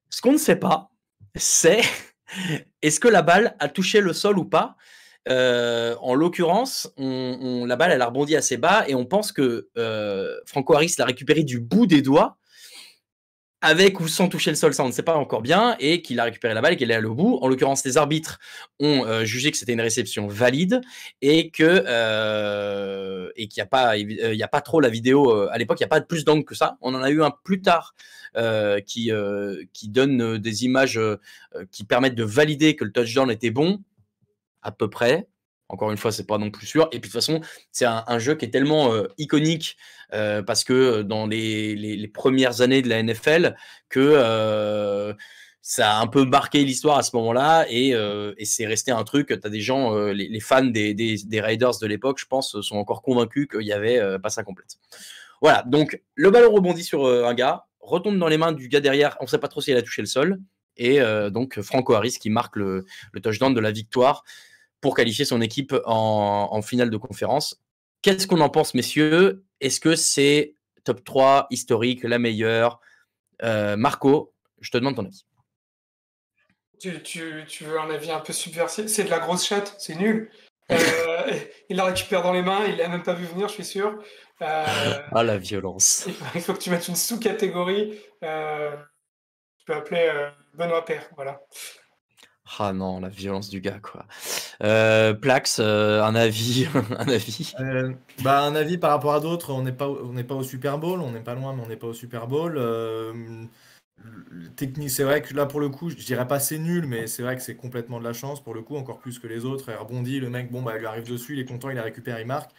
Ce qu'on ne sait pas, c'est est-ce que la balle a touché le sol ou pas. En l'occurrence, la balle elle a rebondi assez bas et on pense que Franco Harris l'a récupéré du bout des doigts, avec ou sans toucher le sol, ça on ne sait pas encore bien, et qu'il a récupéré la balle et qu'elle est allée au bout. En l'occurrence, les arbitres ont jugé que c'était une réception valide et qu'il n'y a pas trop la vidéo à l'époque, il n'y a pas plus d'angle que ça. On en a eu un plus tard qui donne des images qui permettent de valider que le touchdown était bon, à peu près. Encore une fois, c'est pas non plus sûr. Et puis de toute façon, c'est un jeu qui est tellement iconique parce que dans les premières années de la NFL, que ça a un peu marqué l'histoire à ce moment-là et c'est resté un truc. Tu as des gens, les fans des Raiders de l'époque, je pense, sont encore convaincus qu'il y avait passe incomplète. Voilà, donc le ballon rebondit sur un gars, retombe dans les mains du gars derrière. On ne sait pas trop si elle a touché le sol. Et donc Franco Harris qui marque le touchdown de la victoire pour qualifier son équipe en finale de conférence. Qu'est-ce qu'on en pense, messieurs? Est-ce que c'est top 3 historique, la meilleure? Marco, je te demande ton avis. Tu veux un avis un peu subversif? C'est de la grosse chatte, c'est nul. Il la récupère dans les mains, il l'a même pas vu venir, je suis sûr. Ah, la violence. Il faut que tu mettes une sous-catégorie. Tu peux appeler Benoît Père, voilà. Ah non, la violence du gars, quoi. Plax, un avis, un avis. Un avis par rapport à d'autres, on n'est pas au Super Bowl, on n'est pas loin, mais on n'est pas au Super Bowl. Technique, c'est vrai que là pour le coup, je dirais pas c'est nul, mais c'est vrai que c'est complètement de la chance pour le coup, encore plus que les autres. Il rebondit, le mec, bon bah il lui arrive dessus, il est content, il la récupère, il marque.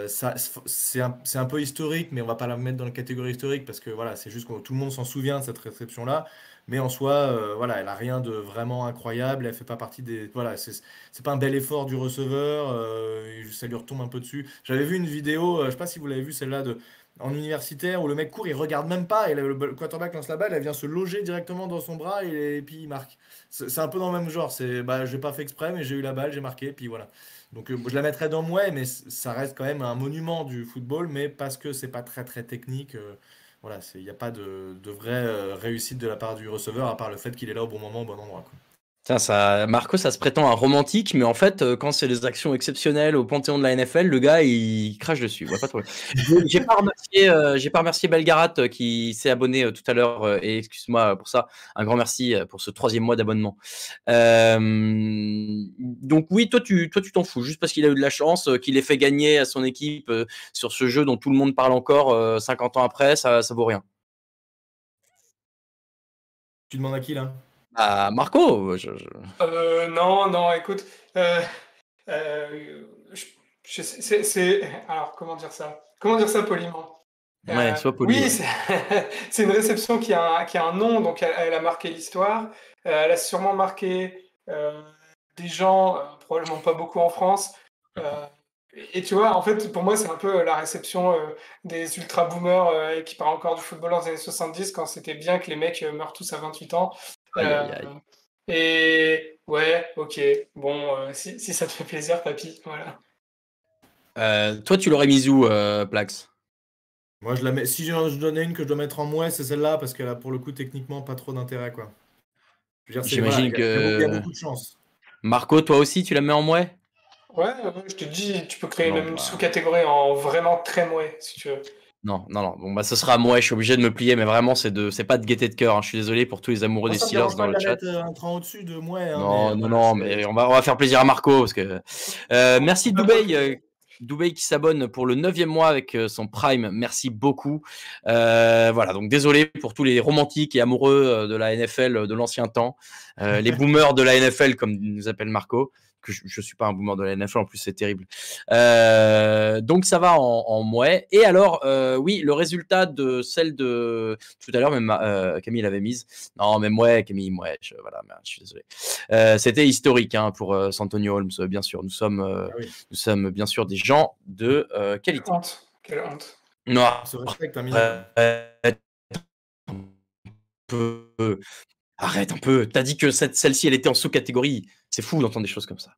C'est un peu historique, mais on va pas la mettre dans la catégorie historique parce que voilà, c'est juste que tout le monde s'en souvient de cette réception-là. Mais en soi, voilà, elle a rien de vraiment incroyable. Elle fait pas partie des. Voilà, c'est pas un bel effort du receveur. Ça lui retombe un peu dessus. J'avais vu une vidéo, je sais pas si vous l'avez vu celle-là en universitaire où le mec court, il regarde même pas et le quarterback lance la balle, elle vient se loger directement dans son bras et puis il marque. C'est un peu dans le même genre. C'est bah j'ai pas fait exprès, mais j'ai eu la balle, j'ai marqué, puis voilà. Donc je la mettrais dans Mouais, mais ça reste quand même un monument du football, mais parce que c'est pas très très technique. Voilà, il n'y a pas de vraie réussite de la part du receveur, à part le fait qu'il est là au bon moment, au bon endroit, quoi. Marco, ça se prétend un romantique, mais en fait, quand c'est des actions exceptionnelles au panthéon de la NFL, le gars, il crache dessus. Ouais, pas de problème. J'ai pas remercié Belgarat qui s'est abonné tout à l'heure, et excuse-moi pour ça. Un grand merci pour ce 3e mois d'abonnement. Donc oui, toi, tu t'en fous, juste parce qu'il a eu de la chance, qu'il ait fait gagner à son équipe sur ce jeu dont tout le monde parle encore 50 ans après, ça vaut rien. Tu demandes à qui là? Ah, Marco, Non, écoute. Alors, comment dire ça? Comment dire ça poliment? Ouais, sois poli. Oui, Ouais. c'est une réception qui a un nom, donc elle a marqué l'histoire. Elle a sûrement marqué des gens, probablement pas beaucoup en France. Et tu vois, en fait, pour moi, c'est un peu la réception des ultra-boomers qui parlent encore du football dans les années 70, quand c'était bien que les mecs meurent tous à 28 ans. Aïe, aïe, aïe. Et ouais, ok. Bon, si ça te fait plaisir, papy, voilà. Toi, tu l'aurais mise où, Plax? Moi, je la mets. Si je donnais une que je dois mettre en Mouais, c'est celle-là, parce qu'elle a pour le coup techniquement pas trop d'intérêt, quoi. Je veux dire, voilà, J'imagine il y a que beaucoup de chance. Marco, toi aussi, tu la mets en mouais? Ouais, je te dis, tu peux créer Non, même une bah, sous-catégorie en vraiment très mouais, si tu veux. non. Bon, bah, ce sera mouais. Je suis obligé de me plier, mais vraiment, c'est pas de gaieté de cœur, hein. Je suis désolé pour tous les amoureux Moi, des ça me Steelers dérange pas dans de le la chat. mettre un cran au-dessus de Mouais, hein, mais Non, voilà, mais on va faire plaisir à Marco parce que merci Doubey. Doubey qui s'abonne pour le 9e mois avec son Prime. Merci beaucoup. Voilà, donc désolé pour tous les romantiques et amoureux de la NFL de l'ancien temps. Les boomers de la NFL, comme nous appelle Marco. Que je suis pas un boomer de la NFL, en plus c'est terrible. Donc ça va en mouais. Et alors, oui, le résultat de celle de tout à l'heure, même Camille l'avait mise. Non, mais mouais, Camille, mouais. Voilà, merde, je suis désolé. C'était historique hein, pour Santonio Holmes, bien sûr. Nous sommes bien sûr des gens de qualité. Quelle honte. Non, on se respecte un minimum. Arrête un peu. T'as dit que celle-ci, elle était en sous-catégorie. C'est fou d'entendre des choses comme ça.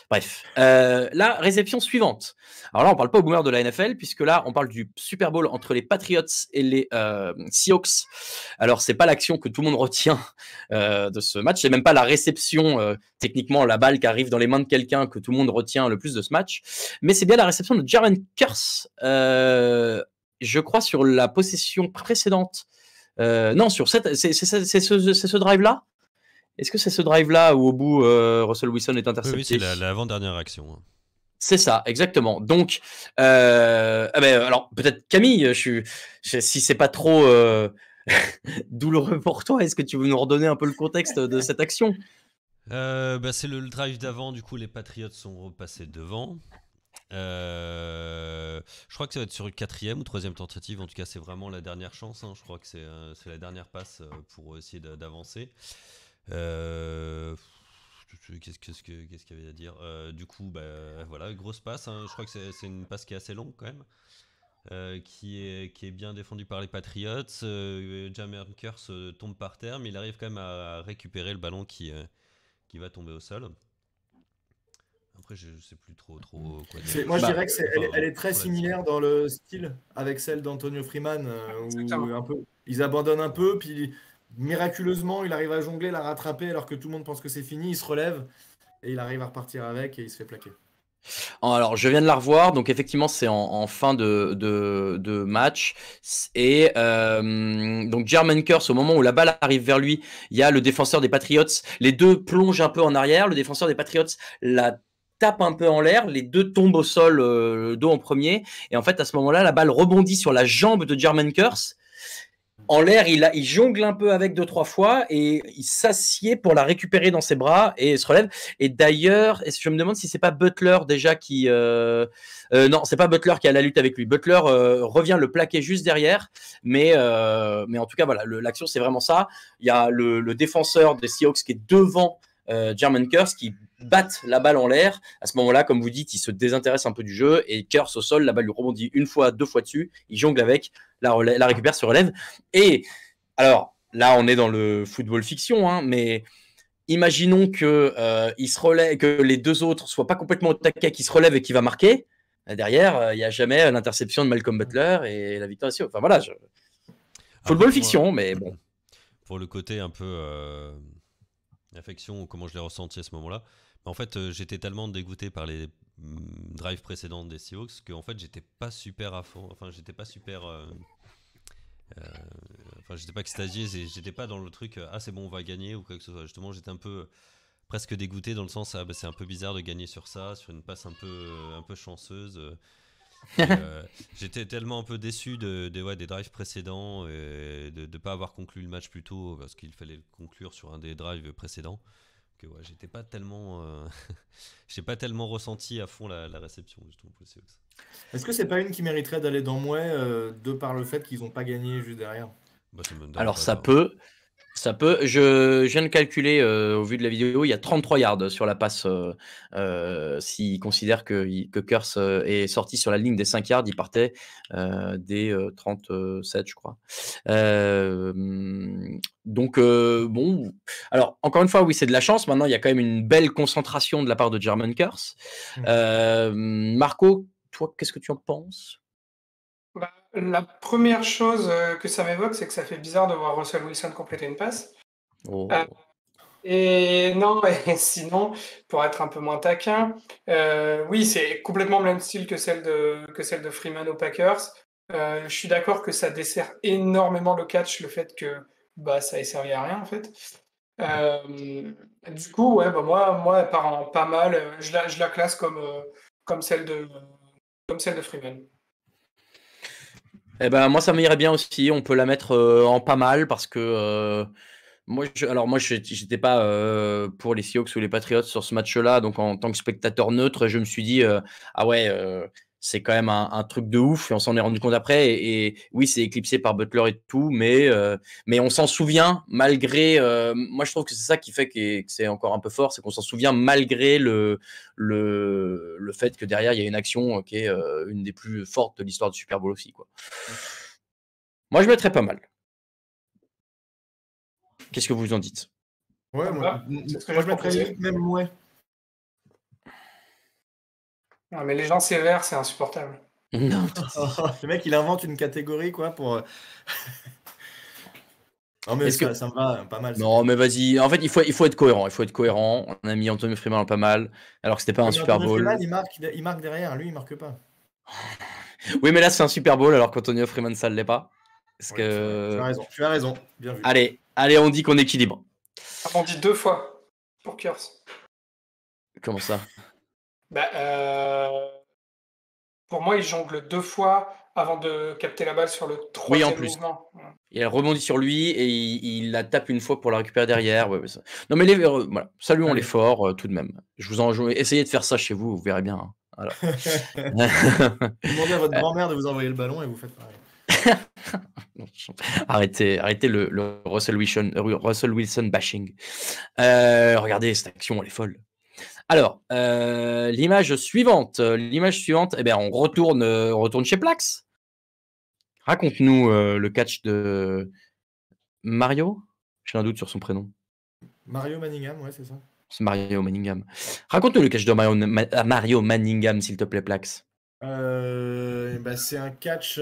Bref, la réception suivante. Alors là, on parle pas au boomer de la NFL, puisque là, on parle du Super Bowl entre les Patriots et les Seahawks. Alors, c'est pas l'action que tout le monde retient de ce match. C'est même pas la réception, techniquement, la balle qui arrive dans les mains de quelqu'un que tout le monde retient le plus de ce match. Mais c'est bien la réception de Jermaine Kearse, je crois, sur la possession précédente. Non, sur cette, c'est ce drive-là. Est-ce que c'est ce drive-là où au bout Russell Wilson est intercepté? Oui, c'est l'avant-dernière action. C'est ça, exactement. Donc, alors peut-être Camille, si c'est pas trop douloureux pour toi, est-ce que tu veux nous redonner un peu le contexte de cette action? C'est le drive d'avant, du coup les Patriots sont repassés devant. Je crois que ça va être sur une 4e ou 3e tentative, en tout cas c'est vraiment la dernière chance, hein. Je crois que c'est la dernière passe pour essayer d'avancer. Qu'est-ce qu'il y avait à dire, du coup voilà, grosse passe, hein. Je crois que c'est une passe qui est assez longue quand même, qui est bien défendue par les Patriots. Jermaine Kearse tombe par terre, mais il arrive quand même à récupérer le ballon qui va tomber au sol. Après, je sais plus trop quoi dire. Moi, je dirais que elle est très similaire dans le style avec celle d'Antonio Freeman, où ils abandonnent un peu, puis miraculeusement, il arrive à jongler, la rattraper, alors que tout le monde pense que c'est fini. Il se relève et il arrive à repartir avec et il se fait plaquer. Alors, je viens de la revoir, donc effectivement, c'est en fin de match. Et donc, Jermaine Kearse, au moment où la balle arrive vers lui, il y a le défenseur des Patriots. Les deux plongent un peu en arrière. Le défenseur des Patriots la tape un peu en l'air. Les deux tombent au sol, le dos en premier. Et en fait, à ce moment-là, la balle rebondit sur la jambe de Jermaine Kearse. En l'air, il jongle un peu avec 2-3 fois et il s'assied pour la récupérer dans ses bras et se relève. Et d'ailleurs, je me demande si c'est pas Butler déjà qui... non, c'est pas Butler qui a la lutte avec lui. Butler revient le plaquer juste derrière. Mais en tout cas, voilà, l'action, c'est vraiment ça. Il y a le défenseur des Seahawks qui est devant Jermaine Kearse qui batte la balle en l'air. À ce moment-là, comme vous dites, il se désintéresse un peu du jeu et Kearse au sol, la balle lui rebondit une fois, 2 fois dessus. Il jongle avec, la récupère, se relève. Et alors là, on est dans le football fiction, hein, mais imaginons que il se relève, que les deux autres soient pas complètement au taquet, qu'il se relève et qu'il va marquer. Derrière, il n'y a jamais l'interception de Malcolm Butler et la victoire ici. Enfin voilà, football fiction, mais bon. Pour le côté un peu affection, comment je l'ai ressenti à ce moment-là. En fait, j'étais tellement dégoûté par les drives précédentes des Seahawks que en fait, j'étais pas super à fond. Enfin, j'étais pas super. J'étais pas extasié. J'étais pas dans le truc. C'est bon, on va gagner ou quoi que ce soit. Justement, j'étais un peu presque dégoûté dans le sens c'est un peu bizarre de gagner sur ça, sur une passe un peu chanceuse. J'étais tellement un peu déçu des drives précédents et de pas avoir conclu le match plus tôt parce qu'il fallait le conclure sur un des drives précédents que j'étais pas tellement j'ai pas tellement ressenti à fond la réception justement pour les Seahawks. Est-ce que c'est pas une qui mériterait d'aller dans Mouais de par le fait qu'ils n'ont pas gagné juste derrière? Alors ça peut. Je viens de calculer au vu de la vidéo, il y a 33 yards sur la passe. S'il considère que Kearse est sorti sur la ligne des 5 yards, il partait des 37, je crois. Donc, bon. Alors, encore une fois, oui, c'est de la chance. Maintenant, il y a quand même une belle concentration de la part de Jermaine Kearse. Marco, toi, qu'est-ce que tu en penses? La première chose que ça m'évoque, c'est que ça fait bizarre de voir Russell Wilson compléter une passe. Oh. Et non, et sinon, pour être un peu moins taquin, oui, c'est complètement le même style que celle de Freeman aux Packers. Je suis d'accord que ça dessert énormément le catch, le fait que ça ait servi à rien en fait. Du coup, ouais, moi, elle part en pas mal. Je la classe comme celle de Freeman. Eh ben, moi, ça m'irait bien aussi. On peut la mettre en pas mal parce que moi, j'étais pas pour les Seahawks ou les Patriots sur ce match-là. Donc, en tant que spectateur neutre, je me suis dit, ah ouais, c'est quand même un truc de ouf. Et on s'en est rendu compte après. Et oui, c'est éclipsé par Butler et tout. Mais on s'en souvient malgré. Moi, je trouve que c'est ça qui fait que c'est encore un peu fort. C'est qu'on s'en souvient malgré le fait que derrière, il y a une action qui est une des plus fortes de l'histoire du Super Bowl aussi, quoi. Moi, je mettrais pas mal. Qu'est-ce que vous en dites? Ouais, moi je mettrais limite même Mouais. Non, mais les gens sévères, c'est insupportable. Non, Le mec, il invente une catégorie, quoi, pour. Non, mais est-ce que ça me va pas mal, c'est non, bien. mais vas-y. En fait, il faut être cohérent. Il faut être cohérent. On a mis Antonio Freeman pas mal, alors que c'était pas un Ouais, mais Super Antonio Freeman, Bowl. il marque derrière, lui, il marque pas. Oui, mais là, c'est un Super Bowl, alors qu'Antonio Freeman, ça ne l'est pas. Parce Oui, c'est vrai. que. Tu as raison. Bien vu. Allez, on dit qu'on équilibre. Ah, on dit 2 fois pour Kurse. Comment ça? Bah, pour moi, il jongle 2 fois avant de capter la balle sur le Oui, en 3e plus. mouvement. Il rebondit sur lui et il la tape une fois pour la récupérer derrière. Ouais, ça. Non, mais voilà. Saluons Allez. l'effort tout de même. Je vous en essayez de faire ça chez vous, vous verrez bien. Hein. Voilà. Demandez à votre grand-mère de vous envoyer le ballon et vous faites pareil. Arrêtez le Russell Wilson bashing. Regardez, cette action, elle est folle. Alors, l'image suivante, eh bien, on retourne chez Plax. Raconte-nous le catch de Mario. J'ai un doute sur son prénom. Mario Manningham, ouais, c'est ça. C'est Mario Manningham. Raconte-nous le catch de Mario Manningham, s'il te plaît, Plax. C'est un catch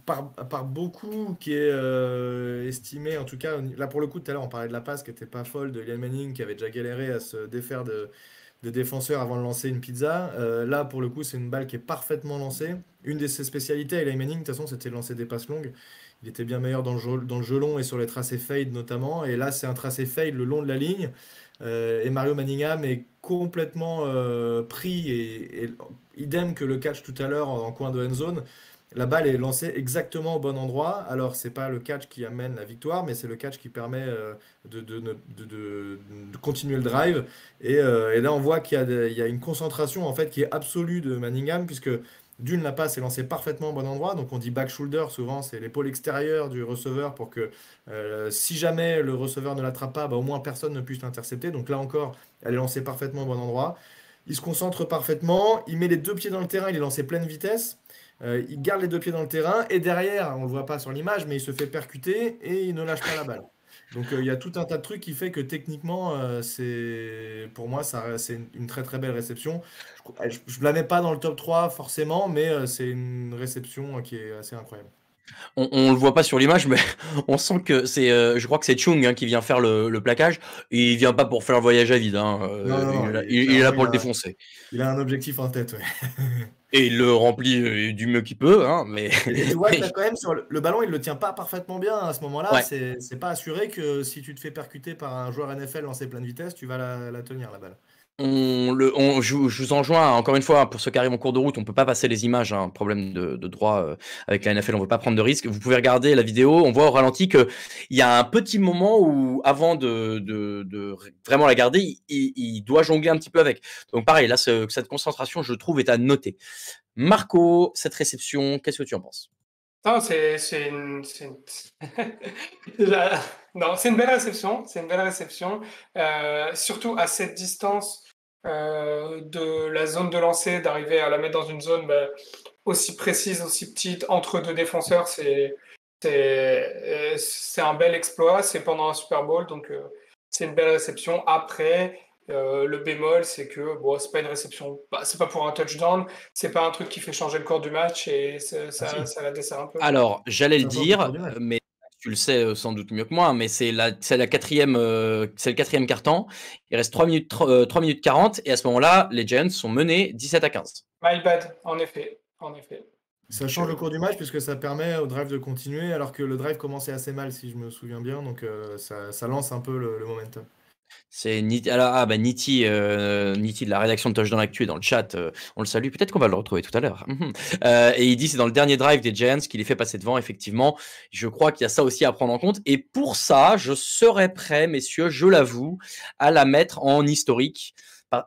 par beaucoup qui est estimé, en tout cas, là pour le coup, tout à l'heure on parlait de la passe qui était pas folle de Eli Manning qui avait déjà galéré à se défaire de défenseurs avant de lancer une pizza. Là pour le coup, c'est une balle qui est parfaitement lancée. Une de ses spécialités, Eli Manning, de toute façon, c'était de lancer des passes longues. Il était bien meilleur dans le jeu long et sur les tracés fade notamment. Et là, c'est un tracé fade le long de la ligne. Et Mario Manningham est complètement pris et idem que le catch tout à l'heure en coin de end zone. La balle est lancée exactement au bon endroit. Alors, c'est pas le catch qui amène la victoire, mais c'est le catch qui permet de continuer le drive. Et là, on voit il y a une concentration en fait qui est absolue de Manningham, puisque d'une, la passe est lancée parfaitement au bon endroit. Donc, on dit back shoulder, souvent, c'est l'épaule extérieure du receveur pour que si jamais le receveur ne l'attrape pas, bah, au moins personne ne puisse l'intercepter. Donc, là encore, elle est lancée parfaitement au bon endroit. Il se concentre parfaitement, il met les deux pieds dans le terrain, il est lancé pleine vitesse. Il garde les deux pieds dans le terrain et derrière, on ne le voit pas sur l'image, mais il se fait percuter et il ne lâche pas la balle. Donc il y a tout un tas de trucs qui fait que techniquement, pour moi, c'est une très très belle réception. Je ne la mets pas dans le top 3 forcément, mais c'est une réception qui est assez incroyable. On le voit pas sur l'image, mais on sent que c'est, je crois que c'est Chung qui vient faire le plaquage. Et il vient pas pour faire le voyage à vide. Hein. Non, Il est là clairement, pour le défoncer. il a un objectif en tête. Ouais. Et il le remplit du mieux qu'il peut. Hein, mais Et tu vois que là, quand même, sur le ballon, il le tient pas parfaitement bien à ce moment-là. ouais. C'est pas assuré que si tu te fais percuter par un joueur NFL lancé pleine vitesse, tu vas la tenir, la balle. Je vous enjoins encore une fois pour ceux qui arrivent en cours de route, on peut pas passer les images, hein, problème de droit avec la NFL, on veut pas prendre de risques. Vous pouvez regarder la vidéo, on voit au ralenti que il y a un petit moment où avant de vraiment la garder, il doit jongler un petit peu avec. Donc pareil, là cette concentration, je trouve, est à noter. Marco, cette réception, qu'est-ce que tu en penses? Non, c'est une, non, c'est une belle réception. C'est une belle réception. Surtout à cette distance de la zone de lancer, d'arriver à la mettre dans une zone aussi précise, aussi petite, entre deux défenseurs, c'est un bel exploit. C'est pendant un Super Bowl, donc c'est une belle réception. Après, le bémol, c'est que bon, c'est pas une réception, c'est pas pour un touchdown, c'est pas un truc qui fait changer le cours du match et Ah si, ça la dessert un peu. Alors, j'allais le ça change le cours dire, du match. mais tu le sais sans doute mieux que moi, mais c'est la quatrième, c'est le quatrième quart-temps. Il reste 3 minutes, 3 minutes 40, et à ce moment-là, les Giants sont menés 17-15. My bad, en effet, en effet. Ça change le cours du match puisque ça permet au drive de continuer, alors que le drive commençait assez mal, si je me souviens bien. Donc ça lance un peu le momentum. C'est Niti, Niti de la rédaction de Touchdown Actu est dans le chat. On le salue. Peut-être qu'on va le retrouver tout à l'heure. Et il dit c'est dans le dernier drive des Giants qu'il les fait passer devant. Effectivement, je crois qu'il y a ça aussi à prendre en compte. Et pour ça, je serais prêt, messieurs, je l'avoue, à la mettre en historique.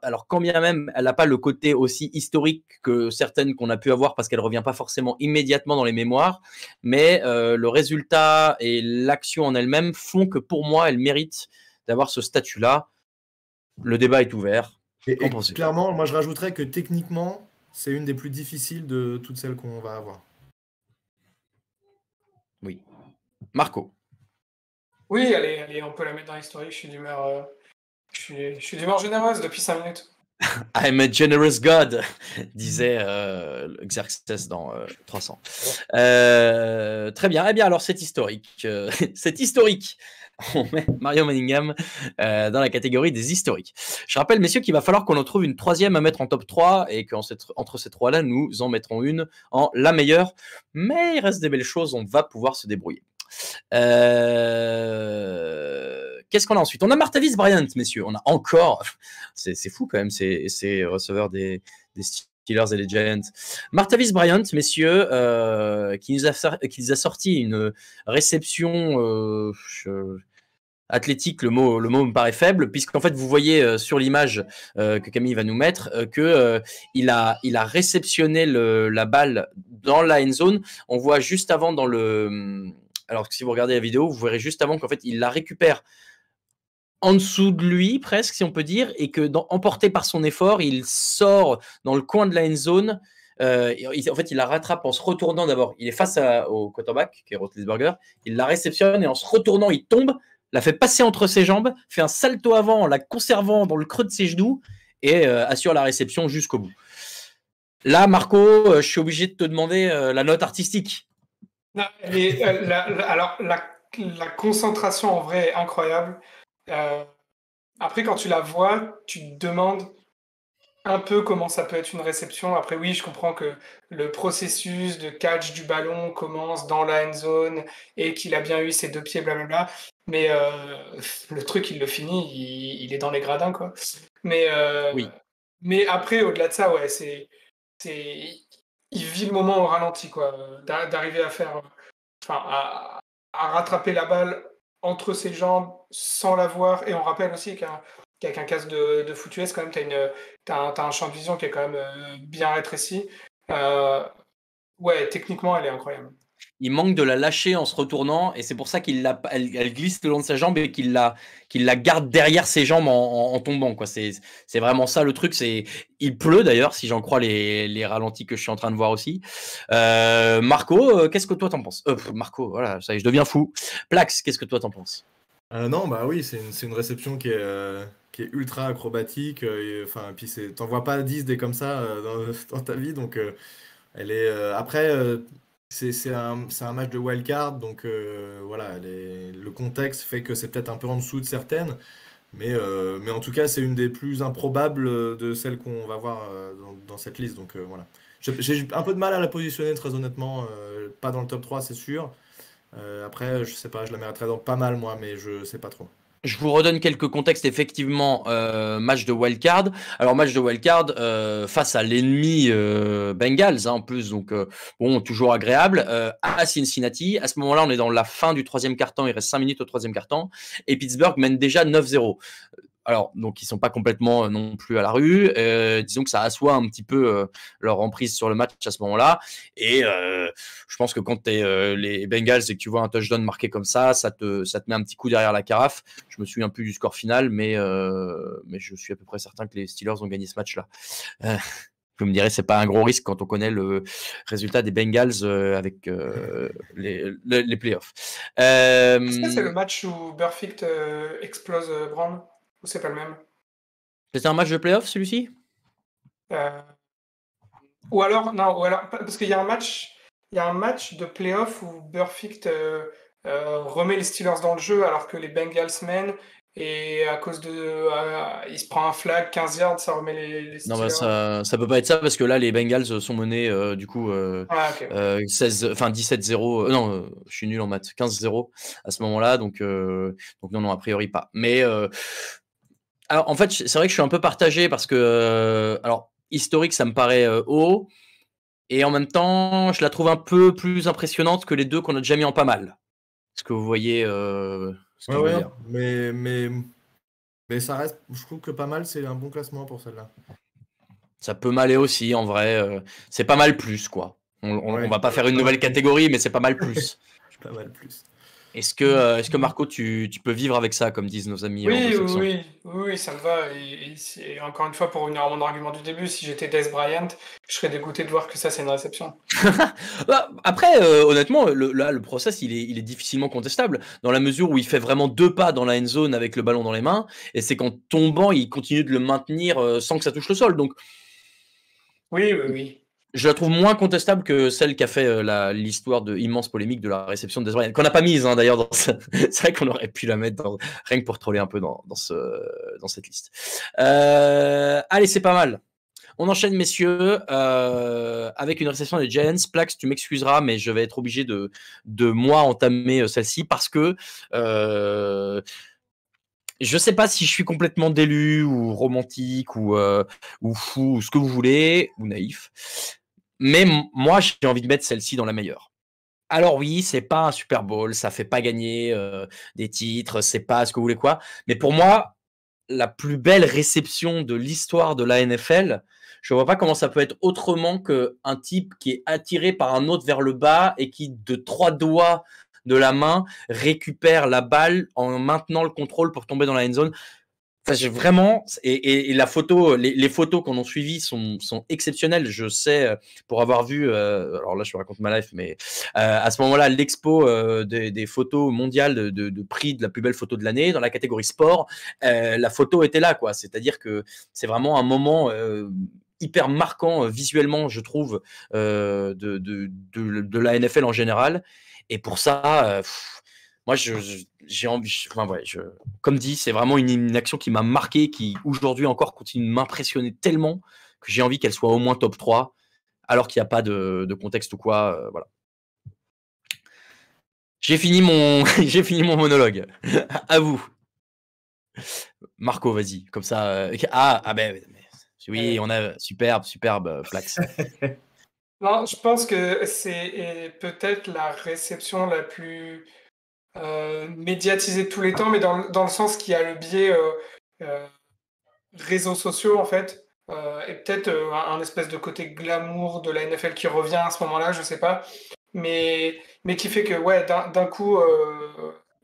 Alors, quand bien même elle n'a pas le côté aussi historique que certaines qu'on a pu avoir parce qu'elle revient pas forcément immédiatement dans les mémoires, mais le résultat et l'action en elle-même font que pour moi, elle mérite d'avoir ce statut-là. Le débat est ouvert. Qu'en Et pensez-vous? clairement, moi je rajouterais que techniquement, c'est une des plus difficiles de toutes celles qu'on va avoir. Oui. Marco. Oui, allez, on peut la mettre dans l'historique. Je suis d'humeur généreuse depuis 5 minutes. I'm a generous God, disait Xerxes dans 300. Très bien. Eh bien, alors c'est historique. C'est historique. On met Mario Manningham dans la catégorie des historiques. Je rappelle, messieurs, qu'il va falloir qu'on en trouve une troisième à mettre en top 3 et qu'entre ces trois-là, nous en mettrons une en la meilleure. Mais il reste des belles choses, on va pouvoir se débrouiller. Qu'est-ce qu'on a ensuite? On a Martavis Bryant, messieurs. On a encore... C'est fou quand même, ces receveurs des Steelers et les Giants. Martavis Bryant, messieurs, qui nous a sorti une réception athlétique, le mot me paraît faible, puisqu'en fait, vous voyez sur l'image que Camille va nous mettre qu'il a réceptionné la balle dans la end zone. On voit juste avant dans le... Alors, si vous regardez la vidéo, vous verrez juste avant qu'en fait, il la récupère en dessous de lui, presque, si on peut dire, et que, emporté par son effort, il sort dans le coin de la end zone. En fait, il la rattrape en se retournant d'abord. Il est face au quarterback, qui est Roethlisberger. Il la réceptionne et en se retournant, il tombe, la fait passer entre ses jambes, fait un salto avant en la conservant dans le creux de ses genoux et assure la réception jusqu'au bout. Là, Marco, je suis obligé de te demander la note artistique. Non, alors, la concentration en vrai est incroyable. Après, quand tu la vois, tu te demandes un peu comment ça peut être une réception. Après, oui, je comprends que le processus de catch du ballon commence dans la end zone et qu'il a bien eu ses 2 pieds, blablabla. Mais le truc, il le finit, il est dans les gradins, quoi. Mais, Oui. Mais après, au-delà de ça, ouais, il vit le moment au ralenti, quoi. D'arriver à faire... Enfin, à rattraper la balle entre ses jambes sans la voir. Et on rappelle aussi qu'avec un casque de foot US, quand même, t'as un champ de vision qui est quand même bien rétréci. Ouais, techniquement, elle est incroyable. Il manque de la lâcher en se retournant et c'est pour ça elle glisse le long de sa jambe et qu'il la garde derrière ses jambes en tombant, quoi. C'est vraiment ça le truc. Il pleut d'ailleurs, si j'en crois les ralentis que je suis en train de voir aussi. Marco, qu'est-ce que toi t'en penses? Marco, voilà, ça y est, je deviens fou. Plax, qu'est-ce que toi t'en penses? Non, bah oui, c'est une réception qui est ultra acrobatique. Enfin, puis t'en vois pas 10 des comme ça dans ta vie, donc elle est. Après, c'est un match de wildcard, donc voilà, le contexte fait que c'est peut-être un peu en dessous de certaines, mais en tout cas, c'est une des plus improbables de celles qu'on va voir dans cette liste, donc voilà. J'ai un peu de mal à la positionner, très honnêtement, pas dans le top 3, c'est sûr. Après, je sais pas, je la mettrais dans pas mal, moi, mais je sais pas trop. Je vous redonne quelques contextes, effectivement, match de wildcard. Alors, match de wildcard face à l'ennemi Bengals, en plus, donc bon, toujours agréable, à Cincinnati. À ce moment-là, on est dans la fin du 3e quart-temps, il reste 5 minutes au 3e quart-temps, et Pittsburgh mène déjà 9-0. Alors, donc, ils sont pas complètement non plus à la rue. Disons que ça assoit un petit peu leur emprise sur le match à ce moment-là. Et je pense que quand tu es les Bengals et que tu vois un touchdown marqué comme ça te met un petit coup derrière la carafe. Je me souviens plus du score final, mais je suis à peu près certain que les Steelers ont gagné ce match-là. Vous me direz, c'est pas un gros risque quand on connaît le résultat des Bengals avec les playoffs. Est-ce que c'est le match où Burfict explose Brown? Ou c'est pas le même? C'était un match de playoff, celui-ci? Ou alors, non, parce qu'il y a un match de playoff où Burfict remet les Steelers dans le jeu alors que les Bengals mènent, et à cause de... il se prend un flag, 15 yards, ça remet les Steelers. Non, bah ça peut pas être ça parce que là, les Bengals sont menés du coup 17-0. Non, je suis nul en maths. 15-0 à ce moment-là, donc non, a priori pas. Mais alors, en fait, c'est vrai que je suis un peu partagé parce que alors historique, ça me paraît haut, et en même temps, je la trouve un peu plus impressionnante que les deux qu'on a déjà mis en pas mal. Est-ce que vous voyez ce que je veux dire? Mais ça reste, je trouve que pas mal, c'est un bon classement pour celle-là. Ça peut m'aller aussi, en vrai. C'est pas mal plus, quoi. On va pas faire une nouvelle catégorie, mais c'est pas mal plus. Pas mal plus. Est-ce que Marco, tu peux vivre avec ça, comme disent nos amis Oui, anglo-saxons? oui, oui, oui, ça me va. Et encore une fois, pour revenir à mon argument du début, si j'étais Dez Bryant, je serais dégoûté de voir que ça, c'est une réception. Bah, après, honnêtement, là, le process, il est difficilement contestable, dans la mesure où il fait vraiment 2 pas dans la end zone avec le ballon dans les mains, et c'est qu'en tombant, il continue de le maintenir sans que ça touche le sol. Donc, Oui, oui, oui. je la trouve moins contestable que celle qui a fait l'histoire de immense polémique de la réception de Dez Bryant, qu'on n'a pas mise hein, d'ailleurs. C'est vrai qu'on aurait pu la mettre rien que pour troller un peu dans cette liste. Allez, c'est pas mal. On enchaîne, messieurs, avec une réception des Giants. Plax, tu m'excuseras, mais je vais être obligé de moi entamer celle-ci parce que je sais pas si je suis complètement délu ou romantique ou fou ou ce que vous voulez ou naïf, mais moi j'ai envie de mettre celle-ci dans la meilleure. Alors oui, c'est pas un Super Bowl, ça fait pas gagner des titres, c'est pas ce que vous voulez quoi, mais pour moi la plus belle réception de l'histoire de la NFL, je vois pas comment ça peut être autrement qu'un type qui est attiré par un autre vers le bas et qui, de 3 doigts de la main, récupère la balle en maintenant le contrôle pour tomber dans la end zone. Enfin, j'ai vraiment, et la photo, les photos qu'on a suivies sont exceptionnelles. Je sais, pour avoir vu, alors là, je te raconte ma life, mais à ce moment-là, l'expo des photos mondiales de prix de la plus belle photo de l'année dans la catégorie sport, la photo était là, quoi. C'est-à-dire que c'est vraiment un moment hyper marquant visuellement, je trouve, de la NFL en général. Et pour ça, moi, j'ai envie, enfin, ouais, comme dit, c'est vraiment une action qui m'a marqué, qui aujourd'hui encore continue de m'impressionner tellement que j'ai envie qu'elle soit au moins top 3, alors qu'il n'y a pas de contexte ou quoi. Voilà. J'ai fini mon, j'ai fini mon monologue. À vous. Marco, vas-y. Comme ça. Ben oui, on a superbe Plax. Non, je pense que c'est peut-être la réception la plus médiatisée de tous les temps, mais dans le sens qui a le biais réseaux sociaux, en fait, et peut-être un espèce de côté glamour de la NFL qui revient à ce moment-là, je sais pas, mais qui fait que, ouais, d'un coup,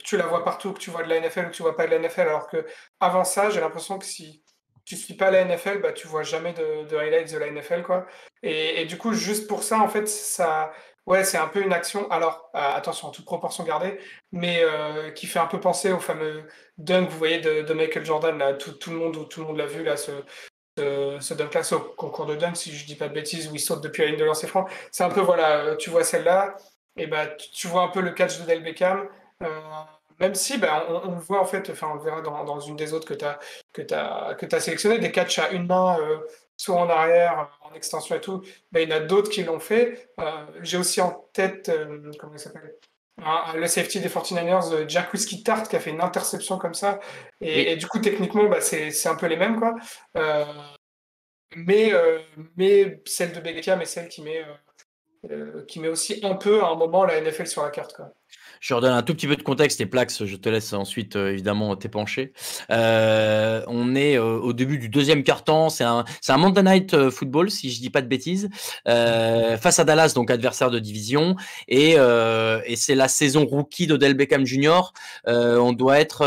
tu la vois partout, que tu vois de la NFL ou que tu vois pas de la NFL, alors que avant ça, j'ai l'impression que si tu suis pas la NFL, bah, tu vois jamais de highlights de la NFL, quoi. Et du coup, juste pour ça, en fait, ça, ouais, c'est un peu une action, alors, attention, toute proportion gardée, mais qui fait un peu penser au fameux dunk, vous voyez, de Michael Jordan, là, tout le monde l'a vu, là, ce dunk-là, c'est au concours de dunk, si je dis pas de bêtises, où il saute depuis la ligne de lancer franc. C'est un peu, voilà, tu vois celle-là, et bah, tu vois un peu le catch de Del Beckham, euh, même si bah, on le voit en fait, enfin on le verra dans une des autres que t'as sélectionné, des catchs à une main, soit en arrière, en extension et tout, bah, il y en a d'autres qui l'ont fait. J'ai aussi en tête, comment il s'appelle? Le safety des 49ers, Jack Whiskey Tart, qui a fait une interception comme ça. Et du coup, techniquement, bah, c'est un peu les mêmes, quoi. Euh, mais celle de Beckham est celle qui met aussi un peu à un moment la NFL sur la carte, quoi. Je redonne un tout petit peu de contexte et Plax, je te laisse ensuite évidemment t'épancher. On est au début du deuxième quart-temps, c'est un Monday Night Football si je dis pas de bêtises, face à Dallas, donc adversaire de division, et c'est la saison rookie d'Odell Beckham Jr. On doit être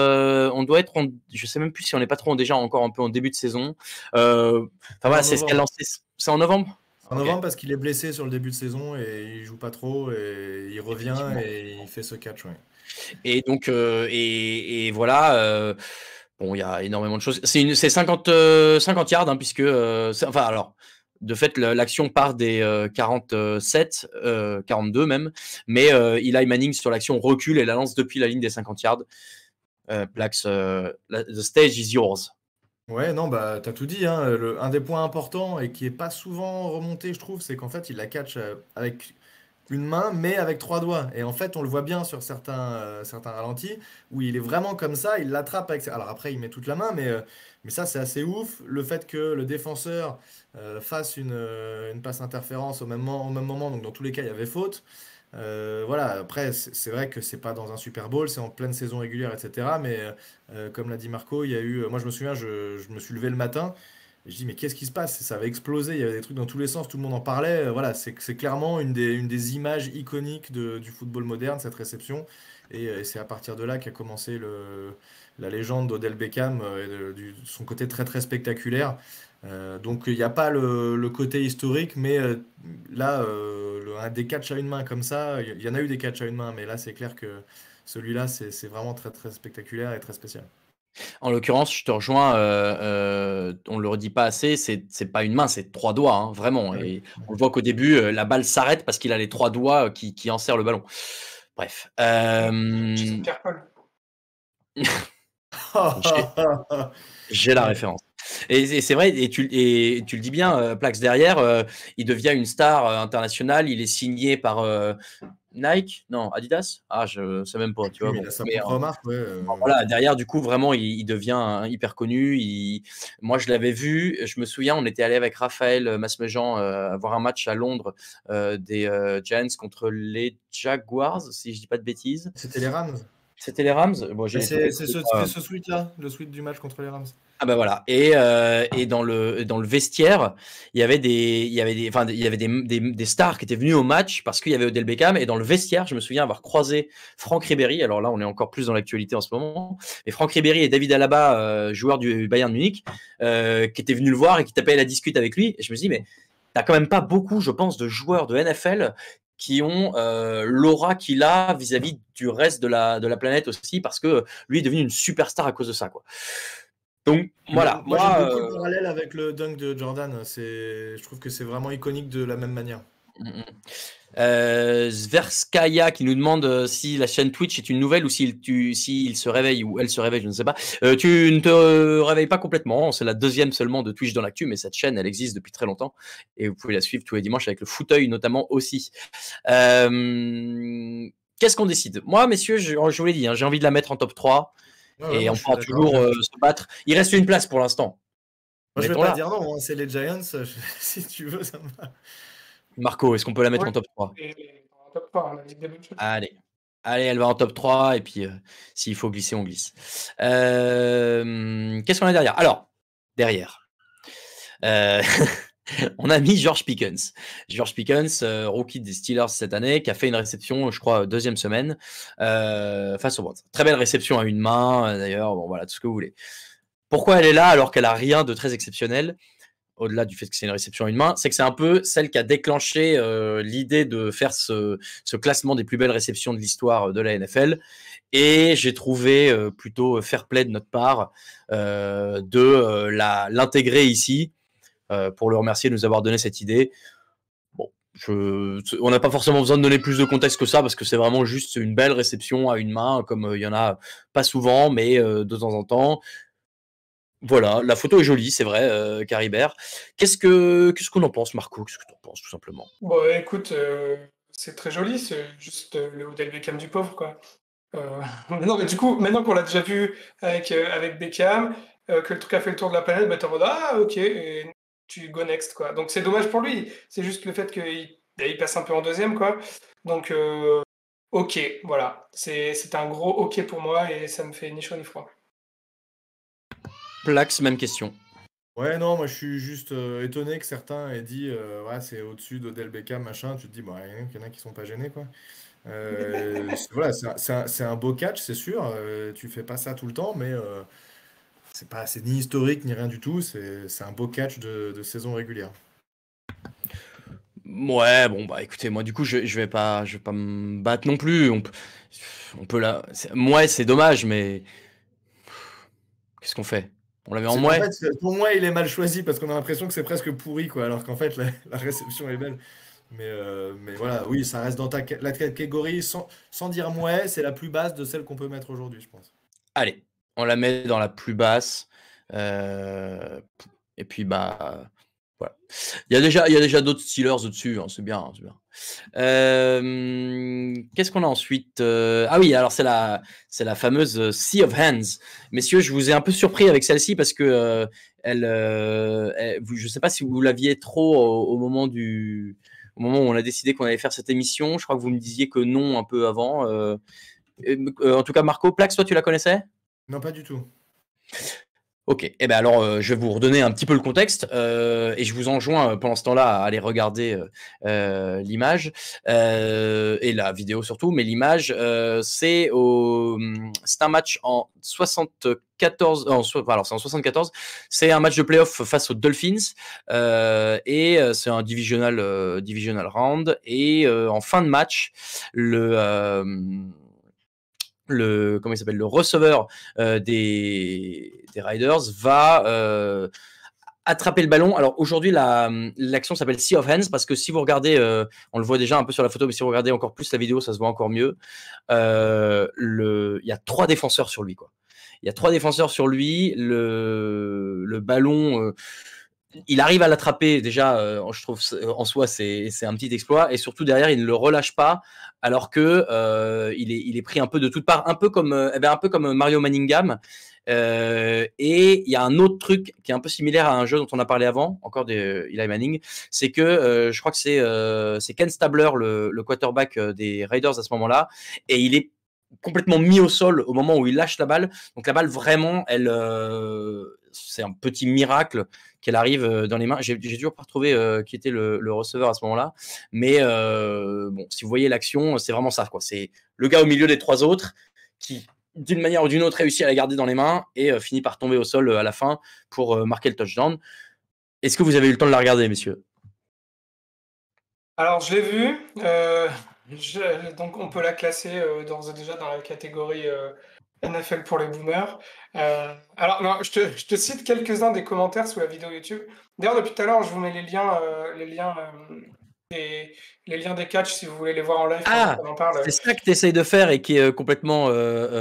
je sais même plus si on n'est pas trop déjà encore un peu en début de saison. Enfin voilà, c'est ce qu'elle lancé. C'est en novembre. En novembre, parce qu'il est blessé sur le début de saison et il joue pas trop et il revient et il fait ce catch. Ouais. Et donc, voilà. Bon, il y a énormément de choses. C'est 50 yards, hein, puisque. Enfin, alors, de fait, l'action part des 47, 42 même. Mais Eli Manning, sur l'action, recule et la lance depuis la ligne des 50 yards. Plax, the stage is yours. Ouais, non, bah, t'as tout dit, hein. Un des points importants et qui est pas souvent remonté, je trouve, c'est qu'en fait, il la catch avec une main, mais avec 3 doigts. Et en fait, on le voit bien sur certains ralentis, où il est vraiment comme ça, il l'attrape avec. Alors après, il met toute la main, mais ça, c'est assez ouf. Le fait que le défenseur fasse une passe interférence au même moment, donc dans tous les cas, il y avait faute. Voilà, après, c'est vrai que c'est pas dans un Super Bowl, c'est en pleine saison régulière, etc. Mais comme l'a dit Marco, il y a eu. Moi, je me souviens, je me suis levé le matin. Et je dis, mais qu'est-ce qui se passe? Ça avait explosé, il y avait des trucs dans tous les sens, tout le monde en parlait. Voilà, c'est clairement une des images iconiques du football moderne, cette réception. Et c'est à partir de là qu'a commencé la légende d'Odell Beckham et de son côté très très spectaculaire. Donc il n'y a pas le côté historique, mais là, un des catchs à une main comme ça, il y en a eu des catchs à une main, mais là c'est clair que celui-là c'est vraiment très très spectaculaire et très spécial. En l'occurrence, je te rejoins, on ne le redit pas assez, c'est pas une main, c'est 3 doigts, hein, vraiment. Ah oui. Et on voit qu'au début, la balle s'arrête parce qu'il a les 3 doigts qui enserrent le ballon. Bref. Jason Pierre-Paul. J'ai la Ouais. référence. Et c'est vrai, et tu le dis bien, Plax, derrière, il devient une star internationale, il est signé par Nike? Non, Adidas? Ah, je sais même pas, tu vois. Oui, mais Bon. il a sa Mais propre marque, ouais. voilà, derrière, du coup, vraiment, il devient hyper connu. Moi, je l'avais vu, je me souviens, on était allé avec Raphaël Masmejean voir un match à Londres des Giants contre les Jaguars, si je dis pas de bêtises. C'était les Rams. C'était les Rams? Bon, Mais j'ai trouvé c'est ce sweat-là, le sweat du match contre les Rams. Ah bah voilà. Et dans le vestiaire, il y avait des stars qui étaient venues au match parce qu'il y avait Odell Beckham. Et dans le vestiaire, je me souviens avoir croisé Franck Ribéry. Alors là, on est encore plus dans l'actualité en ce moment. Et Franck Ribéry et David Alaba, joueurs du Bayern Munich, qui étaient venus le voir et qui tapaient la discute avec lui. Et je me dis, mais t'as quand même pas beaucoup, je pense, de joueurs de NFL qui ont l'aura qu'il a vis-à-vis du reste de la planète aussi, parce que lui est devenu une superstar à cause de ça, quoi. Donc voilà, Moi j'aime beaucoup le parallèle avec le dunk de Jordan. Je trouve que c'est vraiment iconique de la même manière. Zverskaya qui nous demande si la chaîne Twitch est une nouvelle ou s'il se réveille ou elle se réveille, je ne sais pas. Tu ne te réveilles pas complètement, c'est la deuxième seulement de Twitch dans l'actu, mais cette chaîne elle existe depuis très longtemps et vous pouvez la suivre tous les dimanches avec le fauteuil notamment aussi. Qu'est-ce qu'on décide? Moi, messieurs, je vous l'ai dit, hein, j'ai envie de la mettre en top 3 et on pourra toujours se battre. Il reste une place pour l'instant. Moi je vais pas dire non, hein, c'est les Giants, si tu veux, ça me va. Marco, est-ce qu'on peut la mettre en top 3? En top 3, on a dit des bonnes choses. Allez, elle va en top 3 et puis s'il faut glisser, on glisse. Qu'est-ce qu'on a derrière? Alors, derrière, on a mis George Pickens. George Pickens, rookie des Steelers cette année, qui a fait une réception, je crois, deuxième semaine, face aux Browns. Très belle réception à une main, d'ailleurs, bon voilà, tout ce que vous voulez. Pourquoi elle est là alors qu'elle a rien de très exceptionnel? Au-delà du fait que c'est une réception à une main, c'est que c'est un peu celle qui a déclenché l'idée de faire ce classement des plus belles réceptions de l'histoire de la NFL. Et j'ai trouvé plutôt fair play de notre part de l'intégrer ici pour le remercier de nous avoir donné cette idée. Bon, on n'a pas forcément besoin de donner plus de contexte que ça parce que c'est vraiment juste une belle réception à une main, comme il y en a pas souvent, mais de temps en temps. Voilà, la photo est jolie, c'est vrai, Caribert. Qu'est-ce qu'on en pense, Marco? Qu'est-ce que tu en penses, tout simplement? Bon, écoute, c'est très joli, c'est juste le Odell Beckham du pauvre, quoi. Non, mais du coup, maintenant qu'on l'a déjà vu avec Beckham, que le truc a fait le tour de la planète, bah, t'es en mode ah, ok, et tu go next, quoi. Donc c'est dommage pour lui, c'est juste le fait qu'il passe un peu en deuxième, quoi. Donc, ok, voilà. C'est un gros ok pour moi et ça me fait ni chaud ni froid. Plax, même question. Ouais, non, moi je suis juste étonné que certains aient dit ouais, c'est au-dessus d'Odell Beckham, machin. Tu te dis, bah, il y en a qui sont pas gênés, quoi. Voilà, c'est un beau catch, c'est sûr. Tu fais pas ça tout le temps, mais c'est ni historique ni rien du tout. C'est un beau catch de saison régulière. Ouais, bon, bah écoutez, moi du coup, je vais pas me battre non plus. On peut là. Mouais, c'est dommage, mais qu'est-ce qu'on fait? On la met en En mouais? fait, pour moi, il est mal choisi parce qu'on a l'impression que c'est presque pourri, quoi, alors qu'en fait, la réception est belle. Mais voilà, oui, ça reste dans la catégorie, sans dire mouais, c'est la plus basse de celle qu'on peut mettre aujourd'hui, je pense. Allez, on la met dans la plus basse. Et puis, bah, voilà. Il y a déjà d'autres Steelers au-dessus, hein, c'est bien, c'est bien. Qu'est-ce qu'on a ensuite? Ah oui, alors c'est la fameuse Sea of Hands. Messieurs, je vous ai un peu surpris avec celle-ci parce que je ne sais pas si vous l'aviez trop au moment où on a décidé qu'on allait faire cette émission. Je crois que vous me disiez que non un peu avant. En tout cas, Marco, Plax, toi, tu la connaissais? Non, pas du tout. Ok, eh ben alors je vais vous redonner un petit peu le contexte et je vous enjoins pendant ce temps-là à aller regarder l'image et la vidéo surtout, mais l'image c'est un match en 74, alors c'est en 74, c'est un match de playoff face aux Dolphins et c'est un divisional round et en fin de match comment il s'appelle, le receveur des Riders va attraper le ballon. Alors aujourd'hui, l'action s'appelle Sea of Hands parce que si vous regardez, on le voit déjà un peu sur la photo, mais si vous regardez encore plus la vidéo, ça se voit encore mieux. Il y a 3 défenseurs sur lui, quoi. Il y a 3 défenseurs sur lui. Le ballon, il arrive à l'attraper déjà. Je trouve en soi c'est un petit exploit et surtout derrière il ne le relâche pas alors que il est pris un peu de toutes parts, un peu comme Mario Manningham. Et il y a un autre truc qui est un peu similaire à un jeu dont on a parlé avant, encore de Eli Manning, c'est que je crois que c'est Ken Stabler, le quarterback des Raiders à ce moment-là, et il est complètement mis au sol au moment où il lâche la balle. Donc la balle vraiment, c'est un petit miracle qu'elle arrive dans les mains. J'ai toujours pas retrouvé qui était le receveur à ce moment-là, mais bon, si vous voyez l'action, c'est vraiment ça, quoi. C'est le gars au milieu des 3 autres qui d'une manière ou d'une autre réussit à la garder dans les mains et finit par tomber au sol à la fin pour marquer le touchdown. Est-ce que vous avez eu le temps de la regarder, messieurs? Alors, je l'ai vu. Donc, on peut la classer d'ores et déjà dans la catégorie NFL pour les boomers. Alors, non, je te cite quelques-uns des commentaires sous la vidéo YouTube. D'ailleurs, depuis tout à l'heure, je vous mets les liens des catchs si vous voulez les voir en live pendant qu'on en parle. C'est ça que tu essayes de faire et qui est complètement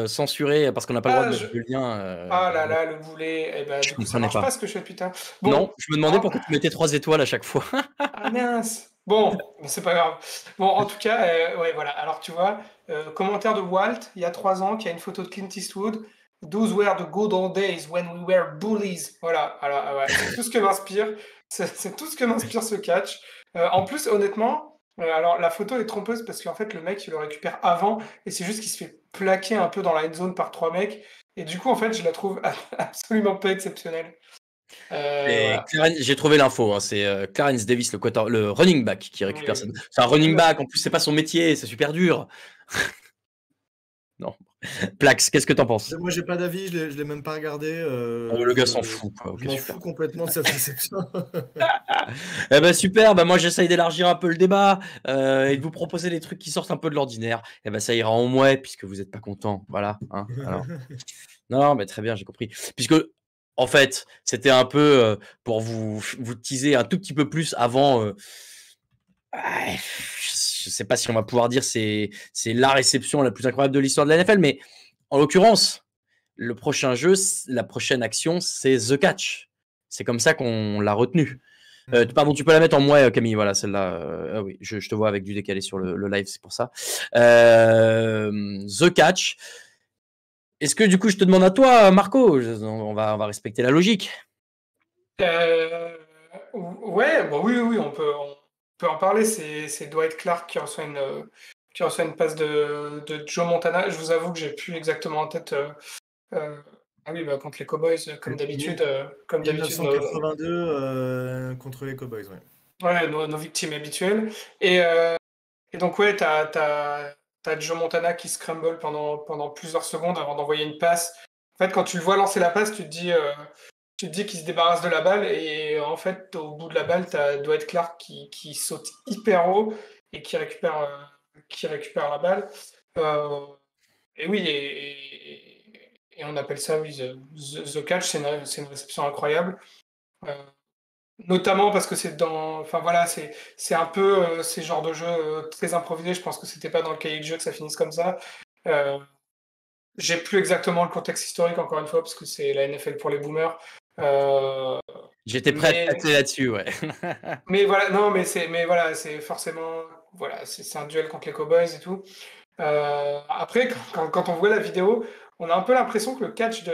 censuré parce qu'on n'a pas le droit de mettre de lien. Ah là là, le boulet. Eh ben, du coup, ça marche pas ce que je fais, putain. Bon, non, je me demandais pourquoi tu mettais 3 étoiles à chaque fois. Ah mince. Bon, c'est pas grave. Bon, en tout cas, ouais, voilà. Alors, tu vois, commentaire de Walt, il y a 3 ans, qui a une photo de Clint Eastwood. Those were the good old days when we were bullies. Voilà, alors, ouais, c'est tout ce que m'inspire. C'est tout ce que m'inspire ce catch. En plus, honnêtement, alors la photo est trompeuse parce qu'en fait, le mec, il le récupère avant et c'est juste qu'il se fait plaquer un peu dans la end zone par 3 mecs. Et du coup, en fait, je la trouve absolument pas exceptionnelle. Voilà. J'ai trouvé l'info, hein, c'est Clarence Davis, le running back qui récupère ça. C'est un running back, en plus c'est pas son métier, c'est super dur. Non. Plax, qu'est-ce que t'en penses? Moi j'ai pas d'avis, je l'ai même pas regardé. Le gars s'en fout. Je m'en fous complètement de cette réception. Eh ben super, moi j'essaye d'élargir un peu le débat et de vous proposer des trucs qui sortent un peu de l'ordinaire. Eh ben ça ira en mouais puisque vous n'êtes pas content, voilà. Hein, alors. Non, mais très bien, j'ai compris. Puisque en fait, c'était un peu pour vous teaser un tout petit peu plus avant. Je sais pas si on va pouvoir dire c'est la réception la plus incroyable de l'histoire de la NFL, mais en l'occurrence, le prochain jeu, la prochaine action, c'est The Catch. C'est comme ça qu'on l'a retenu. Pardon, tu peux la mettre en moi, Camille. Voilà, celle-là. Oui, je te vois avec du décalé sur le live, c'est pour ça. The Catch. Est-ce que du coup, je te demande à toi, Marco, on va respecter la logique. Ouais, bon, oui, on peut en parler. C'est Dwight Clark qui reçoit une passe de Joe Montana. Je vous avoue que j'ai plus exactement en tête. Ah oui, contre les Cowboys, comme d'habitude. 1982 contre les Cowboys, ouais. Ouais, nos victimes habituelles. Et donc, ouais, t'as Joe Montana qui scramble pendant plusieurs secondes avant d'envoyer une passe. En fait, quand tu le vois lancer la passe, tu te dis qu'il se débarrasse de la balle et en fait, au bout de la balle, t'as Dwight Clark qui saute hyper haut et qui récupère la balle. Et oui, et on appelle ça, oui, the catch, c'est une réception incroyable. Notamment parce que c'est un peu ces genres de jeux très improvisés. Je pense que c'était pas dans le cahier de jeu que ça finisse comme ça. J'ai plus exactement le contexte historique, encore une fois, parce que c'est la NFL pour les boomers. J'étais prêt à passer là-dessus, ouais. mais voilà, non, mais c'est forcément, voilà, c'est un duel contre les Cowboys et tout. Après, quand on voit la vidéo, on a un peu l'impression que le catch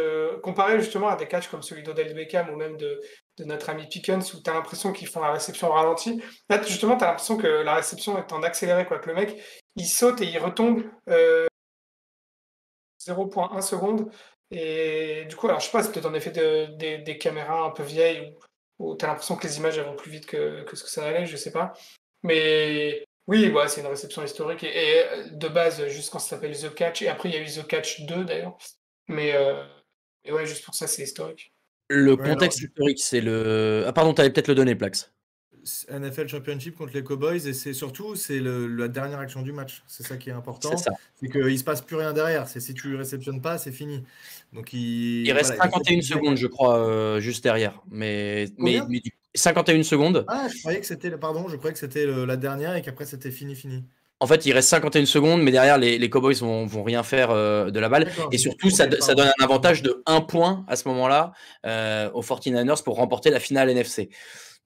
comparé justement à des catchs comme celui d'Odell Beckham ou même de notre ami Pickens, où tu as l'impression qu'ils font la réception au ralenti. Là, justement, tu as l'impression que la réception est en accéléré, quoi, que le mec, il saute et il retombe 0,1 seconde Et du coup, alors je sais pas, c'est peut-être en effet des caméras un peu vieilles où tu as l'impression que les images elles vont plus vite que ce que ça allait, je sais pas. Mais oui, ouais, c'est une réception historique. Et de base, juste quand ça s'appelle The Catch, et après il y a eu The Catch 2 d'ailleurs. Mais et ouais, juste pour ça, c'est historique. Le Ouais, alors, contexte historique, c'est le. Ah, pardon, t'allais peut-être le donner, Plax. NFL Championship contre les Cowboys et c'est surtout la dernière action du match. C'est ça qui est C'est important. ça. C'est qu'il se passe plus rien derrière. C'est si tu réceptionnes pas, c'est fini. Donc Il reste voilà, il essaie de 51 te dire secondes, je crois, juste derrière. combien? 51 secondes. Ah, je croyais que c'était pardon, je croyais que c'était la dernière et qu'après c'était fini. En fait, il reste 51 secondes, mais derrière, les Cowboys vont rien faire de la balle. D'accord. Et surtout, Ok, ça pardon. donne un avantage de 1 point à ce moment-là aux 49ers pour remporter la finale NFC.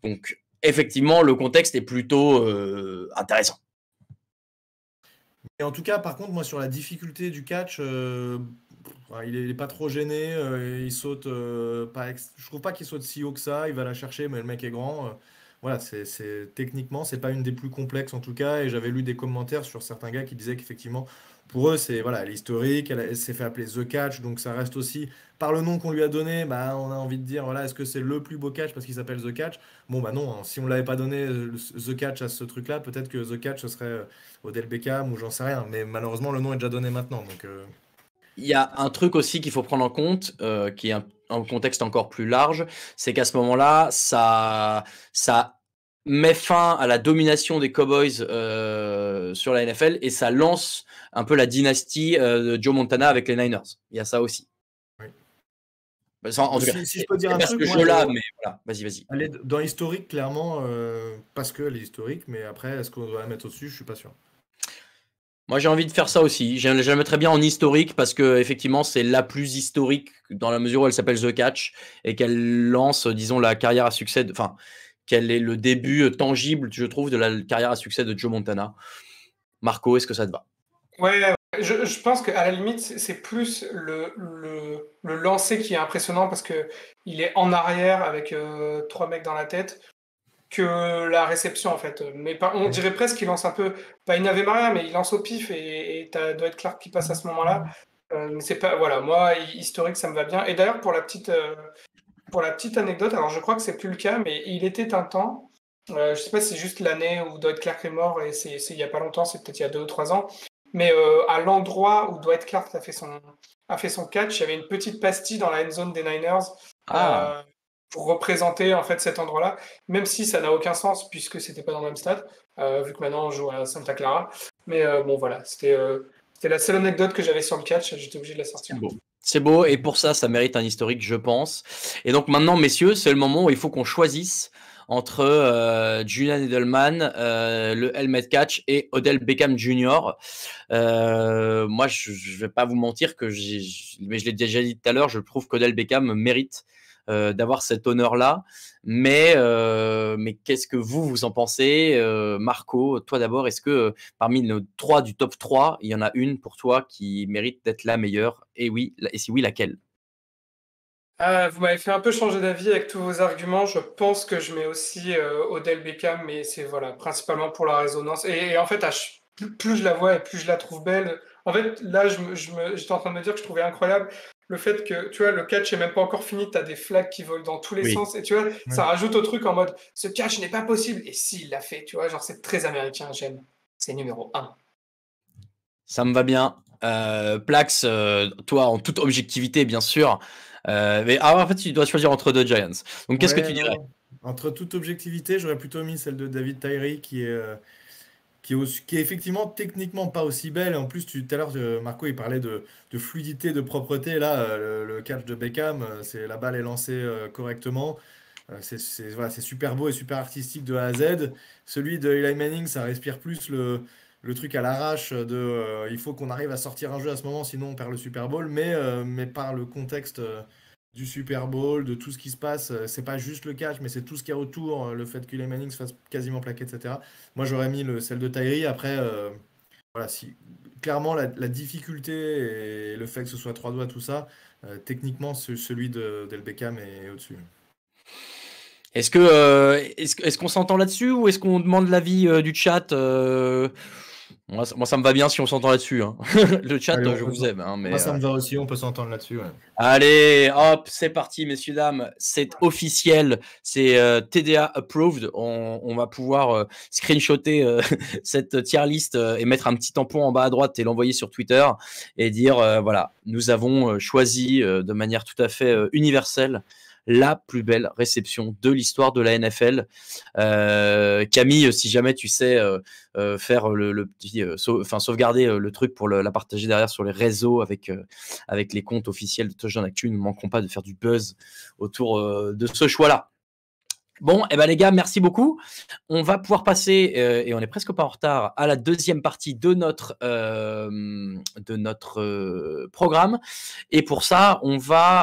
Donc, effectivement, le contexte est plutôt intéressant. Et en tout cas, par contre, moi sur la difficulté du catch, il est pas trop gêné. Il saute je trouve pas qu'il saute si haut que ça. Il va la chercher, mais le mec est grand. Voilà, techniquement, c'est pas une des plus complexes en tout cas. Et j'avais lu des commentaires sur certains gars qui disaient qu'effectivement, pour eux, c'est voilà, elle est historique. Elle s'est fait appeler The Catch, donc ça reste aussi par le nom qu'on lui a donné. Bah, on a envie de dire voilà, est-ce que c'est le plus beau catch parce qu'il s'appelle The Catch? Bon bah non, hein. Si on l'avait pas donné The Catch à ce truc-là, peut-être que The Catch ce serait Odell Beckham ou j'en sais rien. Mais malheureusement, le nom est déjà donné maintenant. Donc Il y a un truc aussi qu'il faut prendre en compte, qui est un contexte encore plus large, c'est qu'à ce moment-là, ça met fin à la domination des Cowboys sur la NFL et ça lance un peu la dynastie de Joe Montana avec les Niners. Il y a ça aussi. oui. En tout cas, Si je peux dire c'est un parce truc, que moi, je l'ai, mais voilà, vas-y. elle est dans l'historique, clairement, parce qu'elle est historique, mais après, est-ce qu'on doit la mettre au-dessus? Je suis pas sûr. Moi, j'ai envie de faire ça aussi. Je la mettrais bien en historique parce que effectivement, c'est la plus historique dans la mesure où elle s'appelle The Catch et qu'elle lance, disons, la carrière à succès. Enfin, quel est le début tangible, je trouve, de la carrière à succès de Joe Montana. Marco, est-ce que ça te va? Ouais, je pense qu'à la limite, c'est plus le lancer qui est impressionnant parce que il est en arrière avec 3 mecs dans la tête que la réception en fait. Mais on dirait presque qu'il lance un peu, pas une Ave Maria, mais il lance au pif et t'as Dwight Clark qui passe à ce moment-là. Mais c'est pas, voilà, moi, historique, ça me va bien. Et d'ailleurs, pour la petite anecdote, alors je crois que c'est plus le cas, mais il était un temps, je sais pas si c'est juste l'année où Dwight Clark est mort et c'est il y a pas longtemps, c'est peut-être il y a 2 ou 3 ans, mais à l'endroit où Dwight Clark a fait son catch, il y avait une petite pastille dans la end zone des Niners Ah, pour représenter en fait cet endroit-là, même si ça n'a aucun sens puisque c'était pas dans le même stade, vu que maintenant on joue à Santa Clara. Mais bon voilà, c'était la seule anecdote que j'avais sur le catch, j'étais obligé de la sortir. c'est beau. C'est beau et pour ça mérite un historique, je pense. Et donc maintenant, messieurs, c'est le moment où il faut qu'on choisisse entre Julian Edelman, le helmet catch et Odell Beckham Jr. Moi, je vais pas vous mentir que mais je l'ai déjà dit tout à l'heure, je trouve qu'Odell Beckham mérite d'avoir cet honneur-là. Mais qu'est-ce que vous en pensez? Marco, toi d'abord, est-ce que parmi nos 3 du top 3, il y en a une pour toi qui mérite d'être la meilleure? Et oui, et si oui, laquelle? Vous m'avez fait un peu changer d'avis avec tous vos arguments. Je pense que je mets aussi Odell Beckham, mais c'est voilà, principalement pour la résonance. Et en fait, plus je la vois et plus je la trouve belle. En fait, là, j'étais en train de me dire que je trouvais incroyable le fait que, tu vois, le catch est même pas encore fini. Tu as des flags qui volent dans tous les Oui. sens. Et tu vois, Ouais. ça rajoute au truc en mode, ce catch n'est pas possible. Et s'il l'a fait, tu vois, genre, c'est très américain, j'aime. C'est numéro 1. Ça me va bien. Plax, toi, en toute objectivité, bien sûr. Mais en fait, tu dois choisir entre 2 Giants. Donc, qu'est-ce que Ouais, tu non, dirais? non. Entre toute objectivité, j'aurais plutôt mis celle de David Tyree qui est effectivement techniquement pas aussi belle. En plus, tout à l'heure, Marco, il parlait de fluidité, de propreté. Là, le catch de Beckham, la balle est lancée correctement. Voilà, c'est super beau et super artistique de A à Z. Celui de Eli Manning, ça respire plus le truc à l'arrache il faut qu'on arrive à sortir un jeu à ce moment, sinon on perd le Super Bowl. Mais par le contexte du Super Bowl, de tout ce qui se passe, c'est pas juste le catch, mais c'est tout ce qu'il y a autour, le fait que Eli Manning se fasse quasiment plaquer, etc. Moi, j'aurais mis celle de Tyree. Après, voilà, clairement, la difficulté et le fait que ce soit 3 doigts, tout ça, techniquement, celui d'El Beckham est au-dessus. Est-ce qu'on s'entend là-dessus ou est-ce qu'on demande l'avis du chat Moi, ça me va bien si on s'entend là-dessus. Hein. Le chat, Allez, je vous aime. Hein, mais, moi, ça me va aussi, on peut s'entendre là-dessus. Ouais. Allez, hop, c'est parti, messieurs, dames. C'est officiel. C'est TDA approved. On va pouvoir screenshotter cette tier list et mettre un petit tampon en bas à droite et l'envoyer sur Twitter et dire voilà, nous avons choisi de manière tout à fait universelle la plus belle réception de l'histoire de la NFL. Camille, si jamais tu sais faire le petit, sauvegarder le truc pour la partager derrière sur les réseaux avec les comptes officiels de Touchdown Actu, nous ne manquerons pas de faire du buzz autour de ce choix-là. Bon, eh ben les gars, merci beaucoup. On va pouvoir passer, et on est presque pas en retard, à la deuxième partie de notre programme. Et pour ça, on va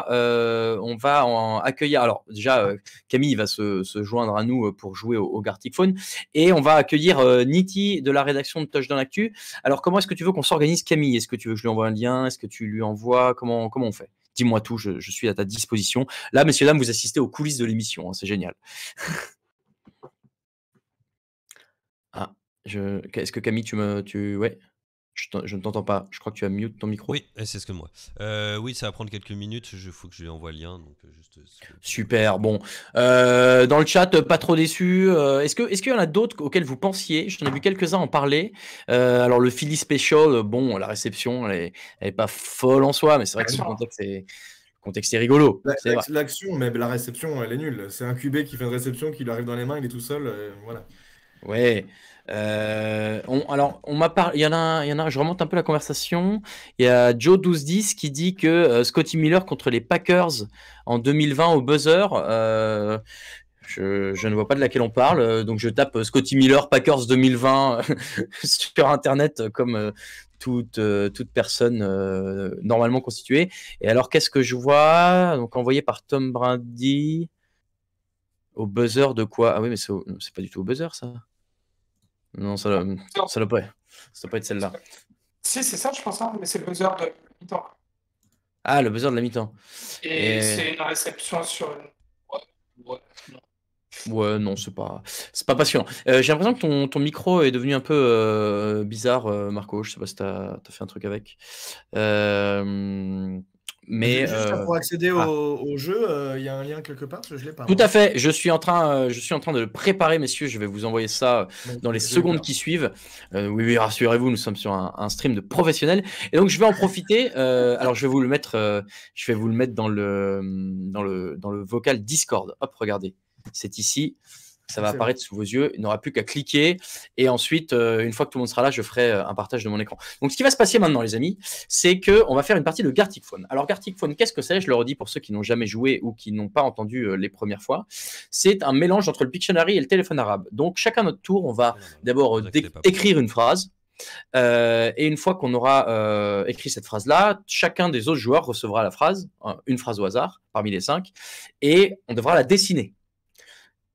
accueillir. Alors déjà, Camille va se joindre à nous pour jouer au Gartic Phone, et on va accueillir Niti de la rédaction de Touchdown Actu. Alors comment est-ce que tu veux qu'on s'organise, Camille? Est-ce que tu veux que je lui envoie un lien? Est-ce que tu lui envoies? Comment on fait? Dis-moi tout, je suis à ta disposition. Là, messieurs, dames, vous assistez aux coulisses de l'émission, hein, c'est génial. Ah, est-ce que Camille, ouais, je ne t'entends pas. Je crois que tu as mute ton micro. Oui, c'est ce que moi. Oui, ça va prendre quelques minutes. Il faut que je lui envoie le lien. Donc juste. Super. Bon, dans le chat, pas trop déçu. Est-ce qu'il y en a d'autres auxquels vous pensiez? J'en ai vu quelques-uns en parler. Alors le Philly Special, bon, la réception, elle est pas folle en soi, mais c'est vrai que le contexte est rigolo. L'action, mais la réception, elle est nulle. C'est un QB qui fait une réception, qui lui arrive dans les mains, il est tout seul. Voilà. Ouais. On m'a parlé. Il y en a. Je remonte un peu la conversation. Il y a Joe 1210 qui dit que Scotty Miller contre les Packers en 2020 au buzzer. Je ne vois pas de laquelle on parle. Donc je tape Scotty Miller Packers 2020 sur Internet comme toute personne normalement constituée. Et alors qu'est-ce que je vois? Donc envoyé par Tom Brady au buzzer de quoi? Ah oui, mais c'est pas du tout au buzzer ça. Non, ça doit pas être celle-là. Si, c'est ça, je pense, hein, mais c'est le buzzer de la mi-temps. Ah, le buzzer de la mi-temps. Et c'est une réception sur une... Ouais, non, c'est pas passionnant. J'ai l'impression que ton micro est devenu un peu bizarre, Marco. Je sais pas si t'as fait un truc avec. Mais pour accéder au jeu, il y a un lien quelque part, je l'ai pas. Tout à fait. Je suis en train de le préparer, messieurs. Je vais vous envoyer ça dans les secondes qui suivent. Oui, rassurez-vous, nous sommes sur un stream de professionnels. Et donc, je vais en profiter. Alors, je vais vous le mettre dans le vocal Discord. Hop, regardez. C'est ici. Ça va apparaître sous vos yeux. Il n'aura plus qu'à cliquer. Et ensuite, une fois que tout le monde sera là, je ferai un partage de mon écran. Donc, ce qui va se passer maintenant, les amis, c'est qu'on va faire une partie de Gartic Phone. Alors, Gartic Phone, qu'est-ce que c'est? Je le redis pour ceux qui n'ont jamais joué ou qui n'ont pas entendu les premières fois. C'est un mélange entre le Pictionary et le téléphone arabe. Donc, chacun notre tour, on va d'abord écrire une phrase. Et une fois qu'on aura écrit cette phrase-là, chacun des autres joueurs recevra la phrase, une phrase au hasard, parmi les 5, et on devra la dessiner.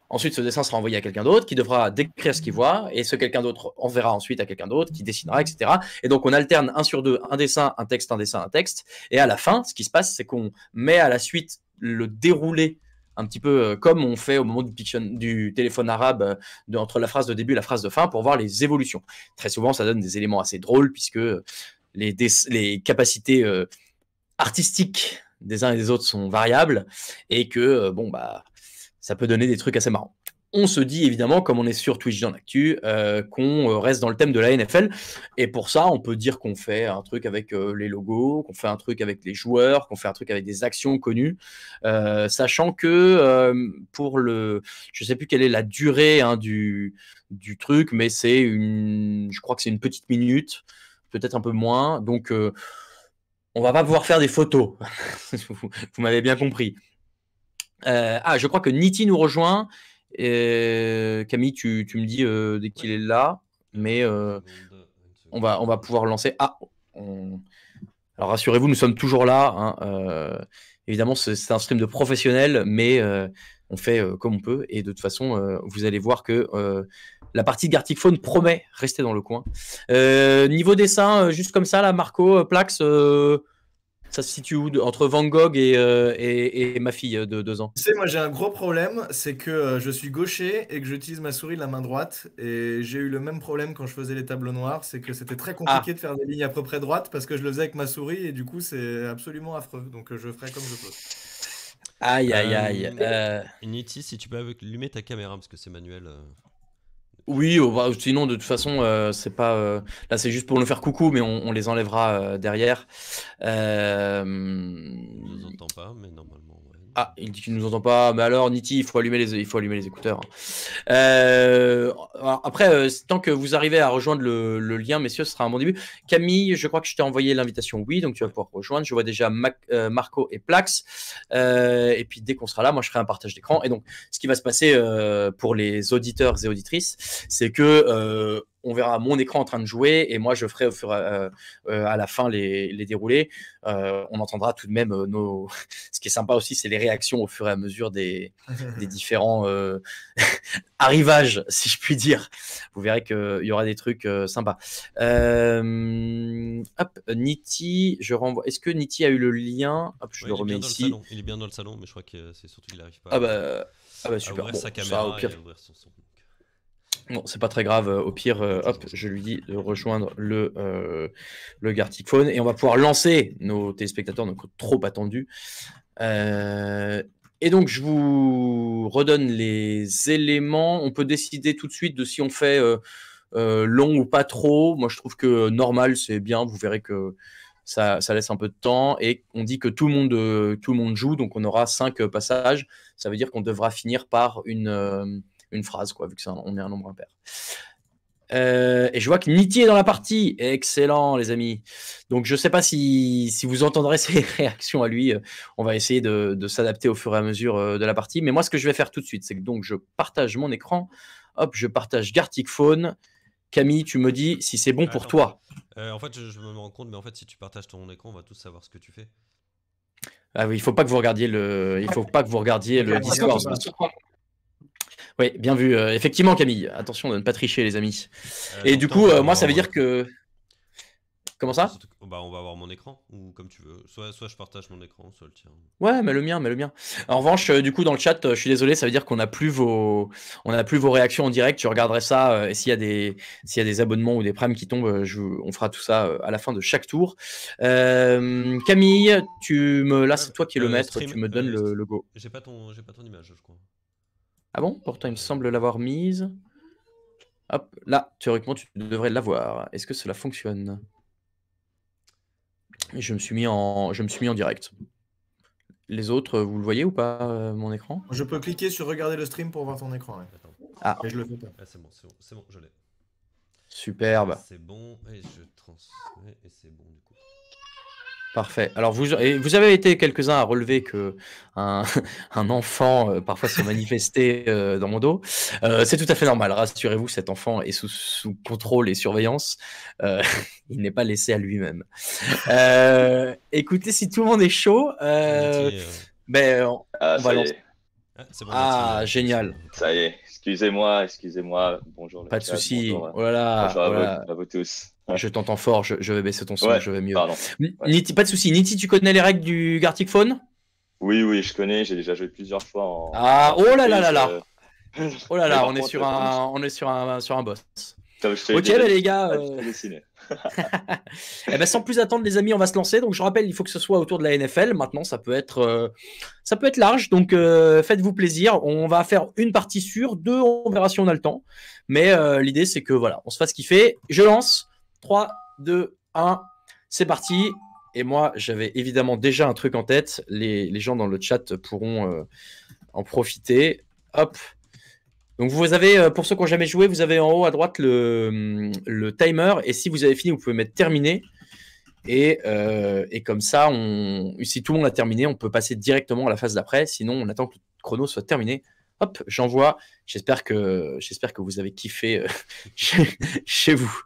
Ensuite, ce dessin sera envoyé à quelqu'un d'autre qui devra décrire ce qu'il voit, et ce quelqu'un d'autre enverra ensuite à quelqu'un d'autre qui dessinera, etc. Et donc, on alterne 1 sur 2, un dessin, un texte, un dessin, un texte. Et à la fin, ce qui se passe, c'est qu'on met à la suite le déroulé un petit peu comme on fait au moment du téléphone arabe, entre la phrase de début et la phrase de fin, pour voir les évolutions. Très souvent, ça donne des éléments assez drôles, puisque les capacités artistiques des uns et des autres sont variables, et que, ça peut donner des trucs assez marrants. On se dit évidemment, comme on est sur Twitch dans l'actu, qu'on reste dans le thème de la NFL. Et pour ça, on peut dire qu'on fait un truc avec les logos, qu'on fait un truc avec les joueurs, qu'on fait un truc avec des actions connues. Sachant que pour je ne sais plus quelle est la durée du truc, mais je crois que c'est une petite minute, peut-être un peu moins. Donc, on va pas pouvoir faire des photos. Vous m'avez bien compris. Je crois que Niti nous rejoint. Camille, tu me dis dès qu'il est là, mais on va pouvoir lancer. Alors rassurez-vous, nous sommes toujours là. Hein. Évidemment, c'est un stream de professionnels, mais on fait comme on peut. Et de toute façon, vous allez voir que la partie Gartic Phone promet rester dans le coin. Niveau dessin, juste comme ça, là, Marco, Plax, Ça se situe où entre Van Gogh et ma fille de 2 ans? Tu sais, moi j'ai un gros problème, c'est que je suis gaucher et que j'utilise ma souris de la main droite. Et j'ai eu le même problème quand je faisais les tableaux noirs, c'est que c'était très Ah, compliqué de faire des lignes à peu près droites parce que je le faisais avec ma souris et du coup c'est absolument affreux. Donc je ferai comme je peux. aïe, aïe, aïe. Niti, si tu peux allumer ta caméra, parce que c'est manuel. Oui, bah, sinon, de toute façon, c'est pas. Là, c'est juste pour nous faire coucou, mais on les enlèvera derrière. On nous entend pas, mais normalement, ouais. Ah, il dit qu'il nous entend pas. Mais alors, Niti, il faut allumer les écouteurs. Alors, après, tant que vous arrivez à rejoindre le lien, messieurs, ce sera un bon début. Camille, je crois que je t'ai envoyé l'invitation. Oui, donc tu vas pouvoir rejoindre. Je vois déjà Marco et Plax. Et puis, dès qu'on sera là, moi, je ferai un partage d'écran. Et donc, ce qui va se passer pour les auditeurs et auditrices, c'est que on verra mon écran en train de jouer et moi, je ferai à la fin les déroulés. On entendra tout de même nos. Ce qui est sympa aussi, c'est les réactions au fur et à mesure des différents arrivages, si je puis dire. Vous verrez qu'il y aura des trucs sympas. Hop, Niti, je renvoie. Est-ce que Niti a eu le lien? Hop, je le remets ici. Il est bien dans le salon, mais je crois que c'est surtout qu'il n'arrive pas ah bah à super. ouvrir Bon, sa ça, caméra au pire. et à ouvrir son son. Bon, c'est pas très grave. Au pire, hop, je lui dis de rejoindre le Gartic Phone et on va pouvoir lancer nos téléspectateurs, donc trop attendus. Et donc, je vous redonne les éléments. On peut décider tout de suite de si on fait long ou pas trop. Moi, je trouve que normal, c'est bien. Vous verrez que ça laisse un peu de temps. Et on dit que tout le monde joue, donc on aura 5 passages. Ça veut dire qu'on devra finir par une phrase, quoi, vu que on est un nombre impair. Et je vois que Niti est dans la partie. Excellent, les amis. Donc, je ne sais pas si vous entendrez ses réactions à lui. On va essayer de s'adapter au fur et à mesure de la partie. Mais moi, ce que je vais faire tout de suite, c'est que donc, je partage mon écran. Hop, je partage Gartic Phone. Camille, tu me dis si c'est bon pour toi. En fait, je me rends compte, mais en fait, si tu partages ton écran, on va tous savoir ce que tu fais. Ah oui, il ne faut pas que vous regardiez le Discord. Oui, bien vu. Effectivement, Camille, attention de ne pas tricher, les amis. Et du coup, moi, ça veut dire que... Comment ça? Bah, on va avoir mon écran, ou comme tu veux. Soit je partage mon écran, soit le tien. Ouais, mais le mien. En revanche, du coup, dans le chat, je suis désolé, ça veut dire qu'on n'a plus vos réactions en direct. Je regarderai ça, et s'il y a des abonnements ou des primes qui tombent, on fera tout ça à la fin de chaque tour. Camille, là, c'est toi qui es le maître, tu me donnes le go. J'ai pas ton image, je crois. Ah bon? Pourtant, il me semble l'avoir mise. Hop, là, théoriquement, tu devrais l'avoir. Est-ce que cela fonctionne? Je me suis mis en direct. Les autres, vous le voyez ou pas, mon écran? Je peux cliquer sur regarder le stream pour voir ton écran. Ouais. Ah. Mais je le fais pas. Ah, c'est bon, je l'ai. Superbe. C'est bon, et je transmets, et c'est bon du coup. Parfait. Alors, vous avez été quelques-uns à relever que un enfant parfois se manifestait dans mon dos. C'est tout à fait normal. Rassurez-vous, cet enfant est sous contrôle et surveillance. Il n'est pas laissé à lui-même. Écoutez, si tout le monde est chaud, on va lancer. Ah, bon, génial. Ça y est. Excusez-moi. Bonjour. Pas de souci. Bonjour, voilà. à vous tous. Je t'entends fort, je vais baisser ton son, Ouais, je vais mieux. pardon. Niti, pas de souci. Niti, tu connais les règles du Gartic Phone? Oui, je connais. J'ai déjà joué plusieurs fois en. Oh là là. Oh là là, on est sur un boss. Ok, les gars. Sans plus attendre, les amis, on va se lancer. Donc, je rappelle, il faut que ce soit autour de la NFL. Maintenant, ça peut être large. Donc, faites-vous plaisir. On va faire une partie sur 2. On verra si on a le temps. Mais l'idée, c'est que voilà, on se fasse kiffer. Je lance. 3, 2, 1. C'est parti. Et moi, j'avais évidemment déjà un truc en tête. Les gens dans le chat pourront en profiter. Hop. Donc vous avez, pour ceux qui n'ont jamais joué, vous avez en haut à droite le timer. Et si vous avez fini, vous pouvez mettre terminé. Et comme ça, si tout le monde a terminé, on peut passer directement à la phase d'après. Sinon, on attend que le chrono soit terminé. Hop, j'envoie. J'espère que vous avez kiffé chez vous.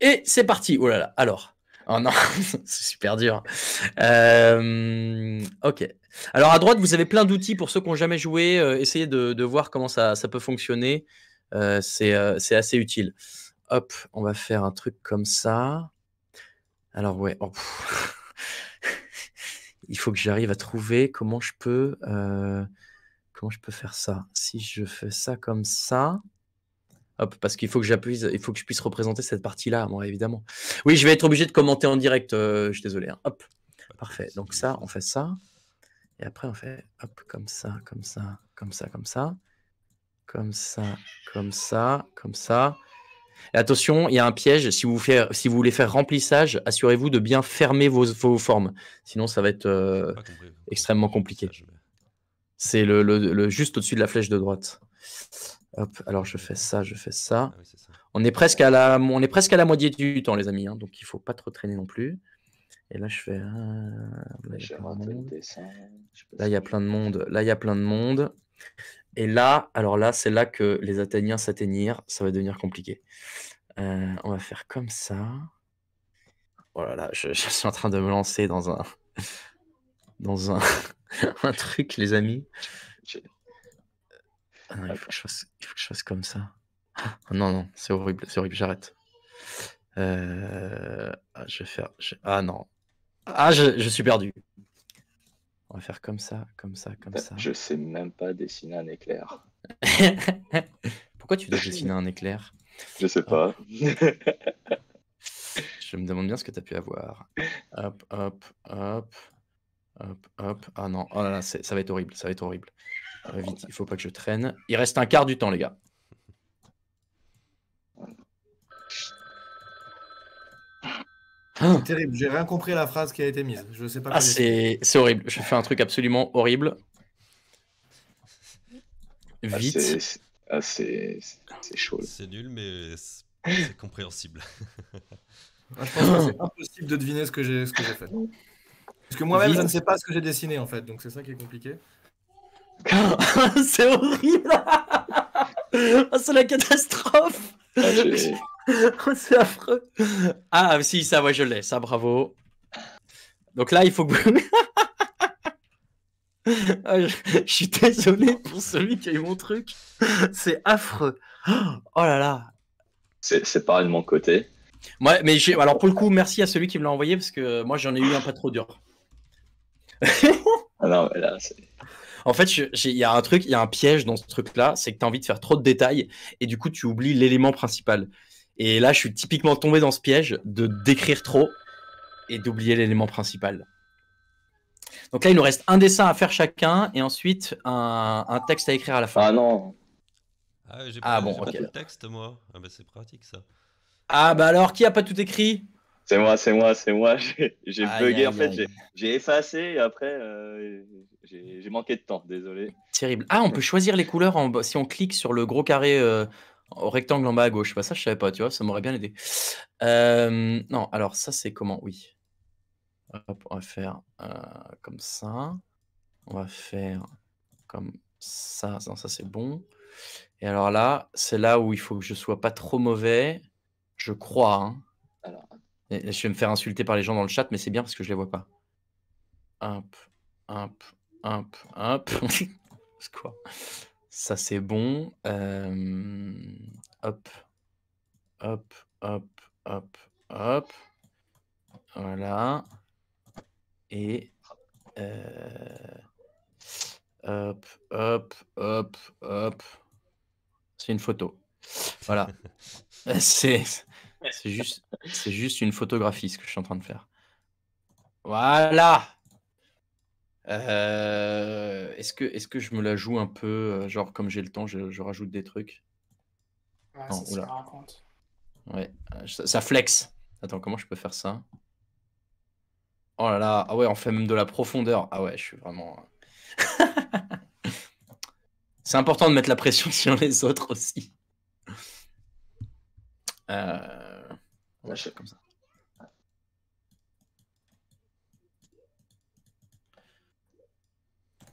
Et c'est parti. Oh là là. Alors. Oh non, c'est super dur. Ok. Alors à droite, vous avez plein d'outils pour ceux qui n'ont jamais joué. Essayez de voir comment ça peut fonctionner. C'est assez utile. Hop, on va faire un truc comme ça. Alors, ouais. Oh, il faut que j'arrive à trouver comment je peux faire ça. Si je fais ça comme ça. Hop, parce qu'il faut que j'appuie, il faut que je puisse représenter cette partie-là, moi, évidemment. Oui, je vais être obligé de commenter en direct. Je suis désolé. Hein. Hop, parfait. Donc ça, on fait ça. Et après, on fait hop, comme ça, comme ça, comme ça, comme ça. Comme ça, comme ça, comme ça. Et attention, il y a un piège. Si vous voulez faire remplissage, assurez-vous de bien fermer vos formes. Sinon, ça va être extrêmement compliqué. C'est le juste au-dessus de la flèche de droite. Hop, alors je fais ça, je fais ça. Ah oui, c'est ça. On est presque à la moitié du temps, les amis. Hein, donc, il faut pas trop traîner non plus. Et là, je fais... Là, il y a plein de monde. Là, il y a plein de monde. Là, il y a plein de monde. Et là, alors là, c'est là que les Athéniens s'atteignirent. Ça va devenir compliqué. On va faire comme ça. Oh là là, je suis en train de me lancer dans un... un truc, les amis. Ah non, il faut que je fasse comme ça. Non, non, c'est horrible, j'arrête. Je vais faire... Ah non. Ah, je suis perdu. On va faire comme ça, comme ça, comme ça. Je sais même pas dessiner un éclair. Pourquoi tu dois dessiner un éclair? Je sais pas. Je me demande bien ce que tu as pu avoir. Hop, hop, hop. Hop, hop. Ah non, oh là là, ça va être horrible, ça va être horrible. Vite, il faut pas que je traîne. Il reste un quart du temps, les gars. C'est terrible, j'ai rien compris à la phrase qui a été mise. Je sais pas. Ah, c'est horrible. Je fais un truc absolument horrible. Vite. C'est chaud. C'est nul, mais c'est compréhensible. Je pense que c'est impossible de deviner ce que j'ai fait. Parce que moi-même, je ne sais pas ce que j'ai dessiné, en fait. Donc, c'est ça qui est compliqué. C'est horrible. C'est la catastrophe. C'est affreux. Ah, si, ça, ouais, je l'ai. Ça, bravo. Donc là, il faut que... je suis désolé pour celui qui a eu mon truc. C'est affreux. Oh là là. C'est pareil de mon côté. Ouais, mais alors pour le coup, merci à celui qui me l'a envoyé parce que moi, j'en ai eu un pas trop dur. Ah non, mais là, c'est... En fait, il y a un truc, il y a un piège dans ce truc-là, c'est que tu as envie de faire trop de détails et du coup, tu oublies l'élément principal. Et là, je suis typiquement tombé dans ce piège de décrire trop et d'oublier l'élément principal. Donc là, il nous reste un dessin à faire chacun et ensuite un texte à écrire à la fin. Ah non. J'ai pas bon, tout ok. le texte, moi. Ah bah c'est pratique, ça. Ah bah alors, qui a pas tout écrit? C'est moi. J'ai bugué, en fait. Aïe. J'ai effacé et après, j'ai manqué de temps, désolé. Terrible. Ah, on peut choisir les couleurs si on clique sur le gros carré au rectangle en bas à gauche. Bah, ça, je savais pas, tu vois, ça m'aurait bien aidé. Non, alors ça, c'est comment? Oui. Hop, on va faire comme ça. On va faire comme ça. Non, ça, c'est bon. Et alors là, c'est là où il faut que je sois pas trop mauvais. Je crois. Hein. Alors, Et je vais me faire insulter par les gens dans le chat, mais c'est bien parce que je les vois pas. Hop, hop, hop, hop. C'est quoi? Ça, c'est bon. Hop, hop, hop, hop, hop. Voilà. Et hop, hop, hop, hop. C'est une photo. Voilà. C'est juste une photographie ce que je suis en train de faire. Voilà. Est-ce que je me la joue un peu, genre comme j'ai le temps, je rajoute des trucs. Ouais, Non, ça oula. se raconte. Ouais, ça flex. Attends, comment je peux faire ça? Oh là là, ah ouais, on fait même de la profondeur. Ah ouais, je suis vraiment... C'est important de mettre la pression sur les autres aussi. On va faire comme ça.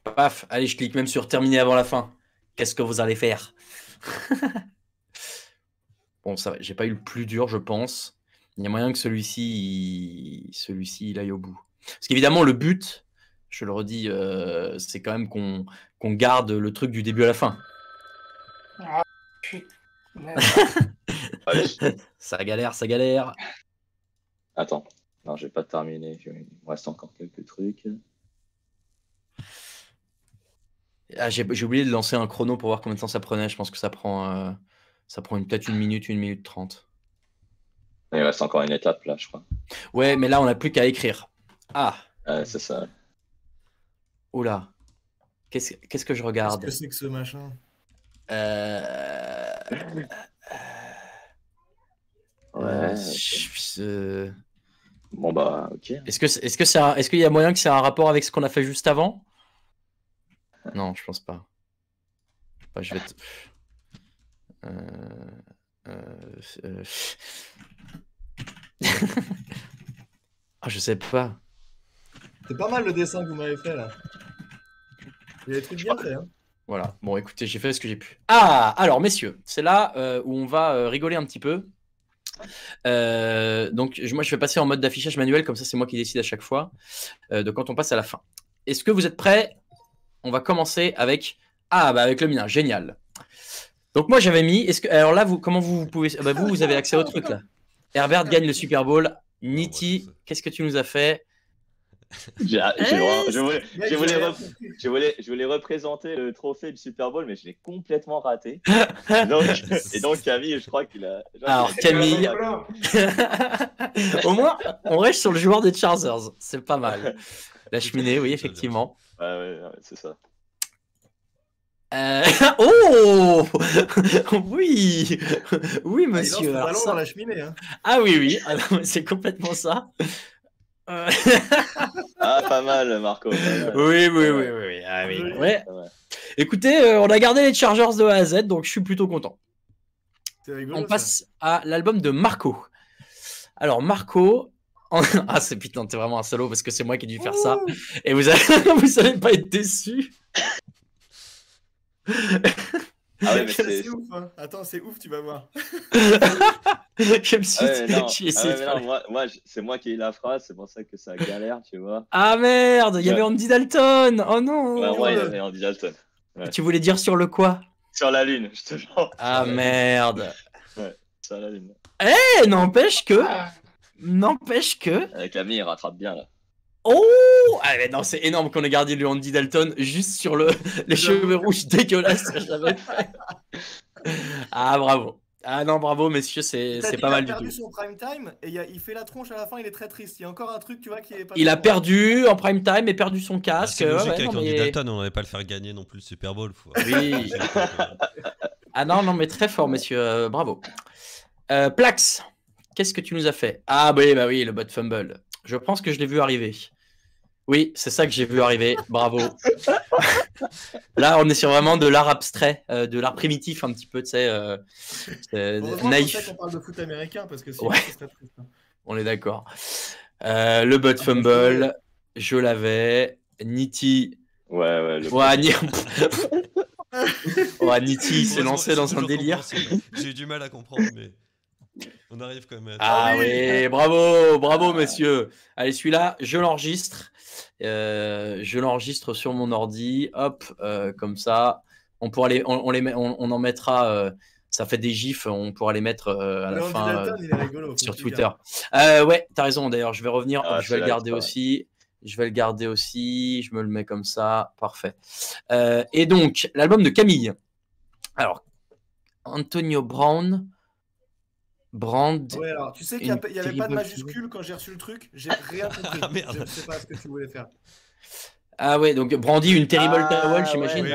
Paf, allez, je clique même sur terminer avant la fin. Qu'est-ce que vous allez faire? Bon, ça va, j'ai pas eu le plus dur, je pense. Il y a moyen que celui-ci, il aille au bout. Parce qu'évidemment, le but, je le redis, c'est quand même qu'on garde le truc du début à la fin. Ah, putain. allez. Ça galère. Attends. Non, j'ai pas terminé. Il me reste encore quelques trucs. Ah, j'ai oublié de lancer un chrono pour voir combien de temps ça prenait. Je pense que ça prend peut-être 1 minute 30. Il reste encore une étape là, je crois. Ouais, mais là, on n'a plus qu'à écrire. Ah, C'est ça. oula. Qu'est-ce que je Qu'est-ce regarde? que c'est que ce machin? Ouais. Bon bah, ok. Est-ce qu'il y a moyen que c'est un rapport avec ce qu'on a fait juste avant? Non, je pense pas. Bah, je vais te... Ah, je sais pas. C'est pas mal le dessin que vous m'avez fait là. Il y a des trucs bien faits. Hein. Voilà. Bon, écoutez, j'ai fait ce que j'ai pu. Ah, alors, messieurs, c'est là où on va rigoler un petit peu. Donc, moi, je vais passer en mode d'affichage manuel, comme ça, c'est moi qui décide à chaque fois de quand on passe à la fin. Est-ce que vous êtes prêts? On va commencer avec... Ah, bah avec le mien, génial. Donc, moi, j'avais mis... Alors là, comment vous pouvez... Bah, vous avez accès au truc, là. Herbert gagne le Super Bowl. Niti, qu'est-ce que tu nous as fait? Je voulais représenter le trophée du Super Bowl, mais je l'ai complètement raté. Et donc Camille, je crois qu'il a... Alors, Camille... Au moins, on reste sur le joueur des Chargers. C'est pas mal. La cheminée, oui, effectivement. Ouais, c'est ça. Oh oui, oui, monsieur. Il lance le ballon ça... dans la cheminée. Hein. Ah oui. Ah, c'est complètement ça. Ah, pas mal, Marco. Pas mal. Oui. Ah, oui. Ouais. Écoutez, on a gardé les Chargers de A à Z, donc je suis plutôt content. Rigolo, on passe à l'album de Marco. Alors, Marco... Ah, c'est putain, t'es vraiment un salaud parce que c'est moi qui ai dû faire ça. Et vous allez pas être déçus. Ah ouais, mais c'est ouf, hein. Attends, c'est ouf, tu vas voir. Je me suis essayé moi, c'est moi qui ai eu la phrase, c'est pour ça que ça galère, tu vois. Ah merde, il y avait Andy Dalton. Oh non. Ouais, moi, il y avait Andy Dalton. Ouais. Tu voulais dire sur le quoi? Sur la lune, je te jure. Ah merde. Ouais, sur la lune. Eh, n'empêche que... Camille, il rattrape bien, là. Oh, ah, mais non, c'est énorme qu'on ait gardé le Andy Dalton juste sur les cheveux rouges dégueulasses que j'avais fait. Ah, bravo. Ah non, bravo, messieurs, c'est pas mal du tout. Il a perdu son prime time et il fait la tronche à la fin, il est très triste. Il y a encore un truc, tu vois, qui est pas... Il a perdu en prime time et perdu son casque. C'est logique avec Andy Dalton, on n'allait pas le faire gagner non plus le Super Bowl. Oui. Ah non, mais très fort, messieurs, bravo. Plax, qu'est-ce que tu nous as fait? Ah bah oui, le bot fumble. Je pense que je l'ai vu arriver. Oui, c'est ça que j'ai vu arriver. Bravo. Là, on est sur vraiment de l'art abstrait, de l'art primitif un petit peu, tu sais, naïf. C'est pour ça qu'on parle de foot américain, parce que sinon, ouais. Ce serait triste. Hein. On est d'accord. Le bot fumble, je l'avais. Niti. Ouais. Niti s'est lancé dans un délire. J'ai eu du mal à comprendre, mais on arrive quand même à... Ah oui, bravo, monsieur. Allez, celui-là, je l'enregistre. Je l'enregistre sur mon ordi. Hop, comme ça. On pourra on en mettra. Ça fait des gifs. On pourra les mettre à la fin sur Twitter. Ouais, t'as raison. D'ailleurs, je vais revenir. Je vais le garder aussi. Je me le mets comme ça. Parfait. Et donc, l'album de Camille. Alors, Antonio Brown. Ouais, alors, tu sais qu'il n'y avait pas de majuscule quand j'ai reçu le truc. J'ai rien compris. Ah, merde. Je ne sais pas ce que tu voulais faire. Ah ouais, donc Brandy, une terrible towel, j'imagine.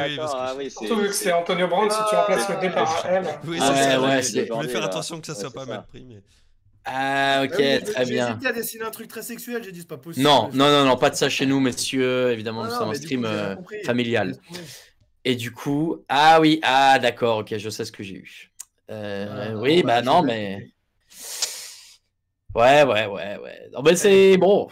Surtout vu que c'est Antonio Brown, si tu remplaces le D par un L. Oui, c'est je voulais faire attention que ça soit pas mal pris, mais... Ah ok, très bien. J'ai hésité à dessiner un truc très sexuel, j'ai dit c'est pas possible. Non, pas de ça chez nous, messieurs. Évidemment, nous sommes un stream familial. Et du coup, ah oui, d'accord, ok, je sais ce que j'ai eu. Oui, bah non, mais... Ouais. Non, mais c'est bon.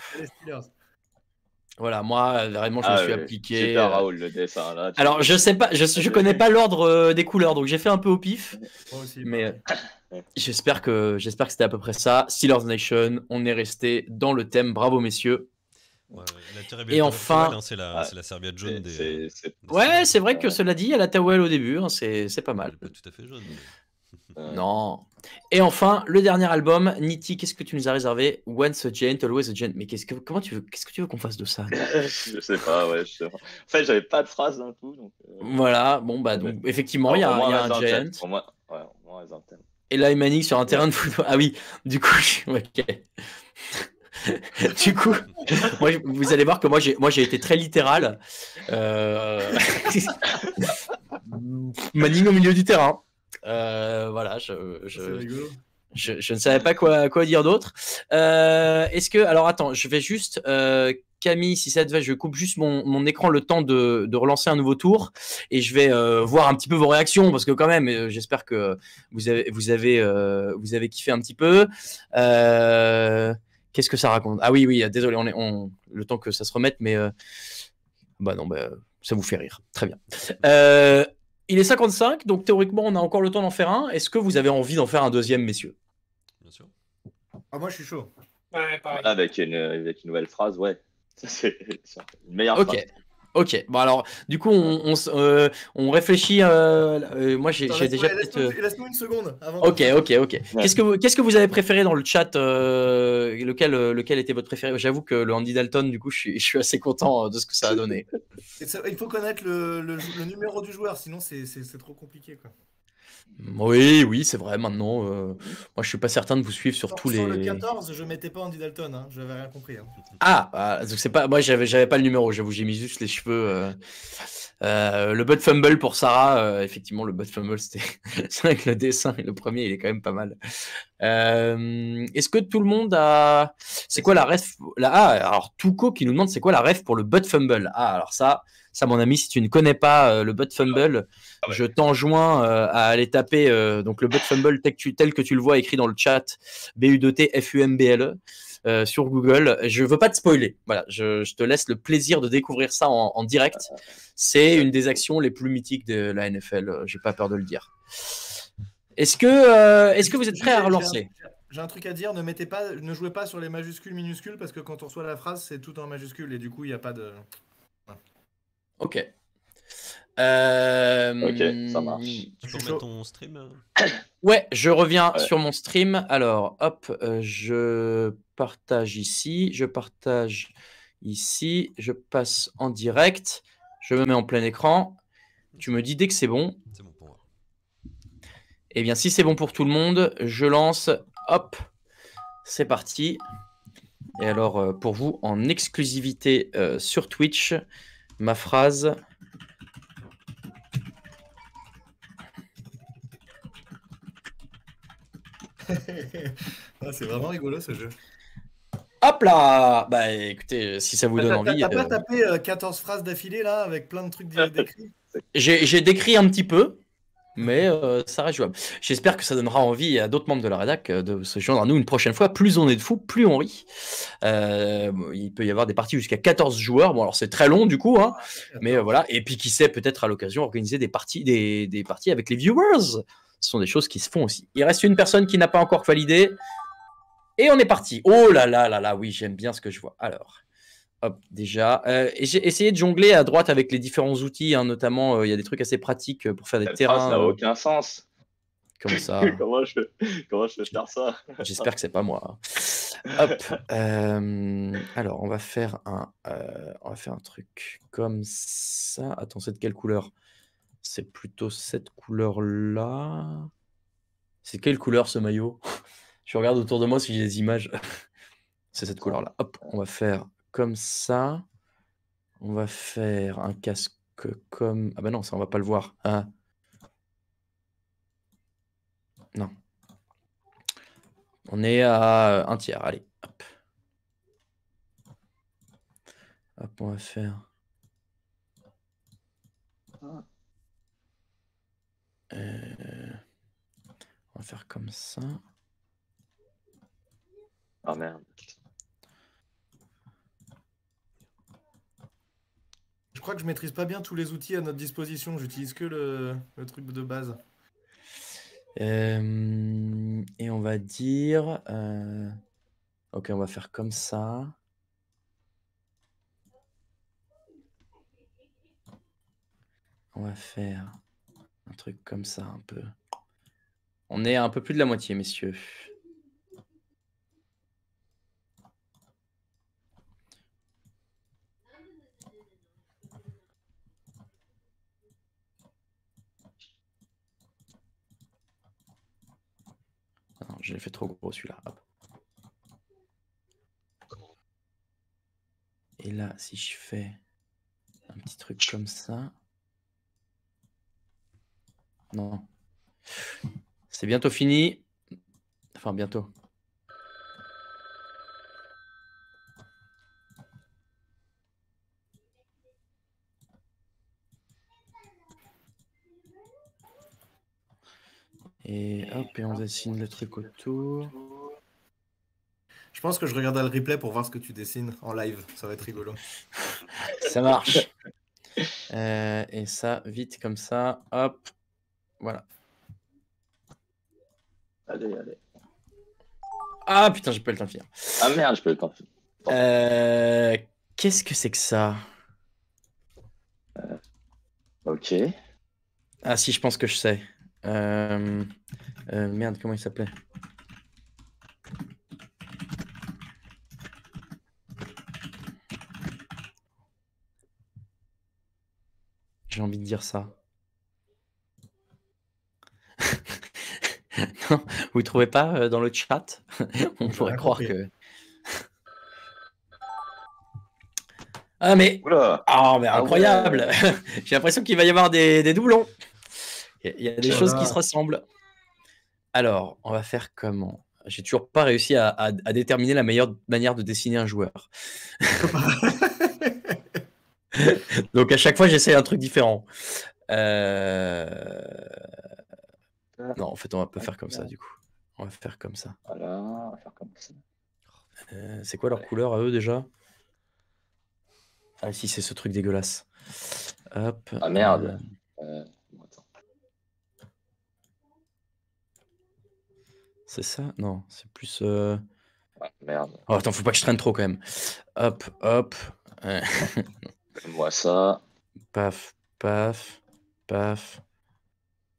Voilà, moi, vraiment, je me suis appliqué. Super Raoul, le dessin, là. Alors, je sais pas, je connais pas l'ordre des couleurs, donc j'ai fait un peu au pif. Moi aussi, mais j'espère que c'était à peu près ça. Steelers Nation, on est resté dans le thème. Bravo, messieurs. Ouais, et enfin, c'est la serviette jaune des. Ouais, c'est vrai que cela dit, il y a la towel au début, hein, c'est pas mal. Pas tout à fait jaune. Mais... Non. Et enfin, le dernier album, Nitty, qu'est-ce que tu nous as réservé? Once a Giant, Always a Giant. Mais qu'est-ce que tu veux qu'on fasse de ça? Je sais pas, ouais. En fait, j'avais pas de phrase d'un coup. Donc, Voilà, bon, bah, mais- donc, effectivement, il y au a, il moins, y a reste un dans le thème. Giant. Au moins, ouais, au moins, reste dans le thème. Et là, Manning sur un terrain de football. Ah oui, du coup, ok. Du coup, moi, vous allez voir que moi j'ai été très littéral. Manning au milieu du terrain. Voilà, C'est rigolo. je ne savais pas quoi dire d'autre. Est-ce que. Alors attends, je vais juste. Camille, si ça te va, je coupe juste mon écran le temps de relancer un nouveau tour et je vais voir un petit peu vos réactions parce que quand même, j'espère que vous avez kiffé un petit peu. Qu'est-ce que ça raconte? Ah oui, désolé, le temps que ça se remette, mais bah non, bah, ça vous fait rire. Très bien. Il est 55, donc théoriquement, on a encore le temps d'en faire un. Est-ce que vous avez envie d'en faire un deuxième, messieurs? Bien sûr. Ah, moi, je suis chaud. Ouais, pareil. Voilà, avec une nouvelle phrase, ouais. Ça, c'est une meilleure Ok. phrase. Ok, bon alors, du coup, on réfléchit. Moi, j'ai Attends, déjà laisse-nous peut-être. laisse-nous une seconde avant Ok, de... ok, ok. Qu'est-ce que vous avez préféré dans le chat? Lequel était votre préféré? J'avoue que le Andy Dalton, du coup, je suis assez content de ce que ça a donné. Il faut connaître le numéro du joueur, sinon c'est trop compliqué, quoi. Oui, c'est vrai. Maintenant, moi, je suis pas certain de vous suivre sur tous Sur le les. 14, je mettais pas Andy Dalton, hein, j'avais rien compris. Hein. Donc c'est pas. Moi, j'avais pas le numéro. J'avoue, j'ai mis juste les cheveux. Le butt fumble pour Sarah, effectivement, le butt fumble, c'était. C'est vrai que le dessin, le premier, il est quand même pas mal. Est-ce que tout le monde a. C'est quoi la ref alors Touko qui nous demande c'est quoi la ref pour le butt fumble? Ah, alors ça, mon ami, si tu ne connais pas le butt fumble, je t'enjoins à aller taper donc le butt fumble tel que tu le vois écrit dans le chat, BUDT-FUMBLE. Sur Google. Je veux pas te spoiler. Voilà, je te laisse le plaisir de découvrir ça en direct. C'est une des actions les plus mythiques de la NFL. J'ai pas peur de le dire. Est-ce que vous êtes prêt à relancer? J'ai un truc à dire, ne jouez pas sur les majuscules minuscules parce que quand on reçoit la phrase, c'est tout en majuscule et du coup, il n'y a pas de. Ok. Ok, ça marche. Tu peux remettre ton stream? Ouais, je reviens Ouais. sur mon stream. Alors, hop, je partage ici, je partage ici, je passe en direct, je me mets en plein écran. Tu me dis dès que c'est bon. C'est bon pour moi. Eh bien, si c'est bon pour tout le monde, je lance. Hop, c'est parti. Et alors, pour vous, en exclusivité sur Twitch, ma phrase. Ah, c'est vraiment rigolo ce jeu. Hop là! Bah écoutez, si ça vous donne envie. T'as pas tapé 14 phrases d'affilée là avec plein de trucs décrits? J'ai décrit un petit peu, mais ça reste jouable. J'espère que ça donnera envie à d'autres membres de la rédac de se joindre à nous une prochaine fois. Plus on est de fous, plus on rit. Il peut y avoir des parties jusqu'à 14 joueurs. Bon, alors c'est très long du coup, hein, mais voilà. Et puis qui sait, peut-être à l'occasion organiser des parties, des parties avec les viewers. Ce sont des choses qui se font aussi. Il reste une personne qui n'a pas encore validé. Et on est parti. Oh là là là là, oui, j'aime bien ce que je vois. Alors, hop, déjà. J'ai essayé de jongler à droite avec les différents outils, hein, notamment, il y a des trucs assez pratiques pour faire des Cette phrase n'a terrains. aucun sens. Comme ça. Comment je peux faire ça? J'espère que c'est pas moi. Hop. Alors, on va faire un truc comme ça. Attends, c'est de quelle couleur? C'est plutôt cette couleur-là. C'est quelle couleur ce maillot? Je regarde autour de moi si j'ai des images. C'est cette couleur-là. Hop, on va faire comme ça. On va faire un casque comme... Ah bah non, ça on va pas le voir. Ah. Non. On est à un tiers, allez. Hop. Hop, on va faire... On va faire comme ça. Ah merde. Je crois que je maîtrise pas bien tous les outils à notre disposition. J'utilise que le truc de base. Et on va dire... Ok, on va faire comme ça. On va faire un truc comme ça un peu. On est à un peu plus de la moitié, messieurs. Non, je l'ai fait trop gros celui-là. Hop. Et là, si je fais un petit truc comme ça... Non. C'est bientôt fini. Enfin, bientôt. Et hop, et on dessine le truc autour. Je pense que je regarderai le replay pour voir ce que tu dessines en live. Ça va être rigolo. Ça marche. Et ça, vite comme ça. Hop. Voilà. Allez, allez. Ah putain, j'ai pas eu le temps de finir. Ah merde, je peux pas. Qu'est-ce que c'est que ça? Ok. Ah si, je pense que je sais. Merde, comment il s'appelait? J'ai envie de dire ça. Non, vous trouvez pas dans le chat? On pourrait croire que... Ah mais... Oula. Ah mais Ah incroyable. ouais. J'ai l'impression qu'il va y avoir des doublons. Il y a des choses qui se Voilà. ressemblent. Alors, on va faire comment? J'ai toujours pas réussi à déterminer la meilleure manière de dessiner un joueur. Donc à chaque fois, j'essaie un truc différent. Non, en fait, on va pas faire comme ça, du coup. On va faire comme ça. Voilà, on va faire comme ça. C'est quoi leur couleur à eux, déjà? Ah si, c'est ce truc dégueulasse. Hop. Ah merde. Bon, attends. C'est ça? Non, c'est plus... Ouais, merde. Oh, attends, faut pas que je traîne trop, quand même. Hop, hop. Moi ça. Paf, paf, paf.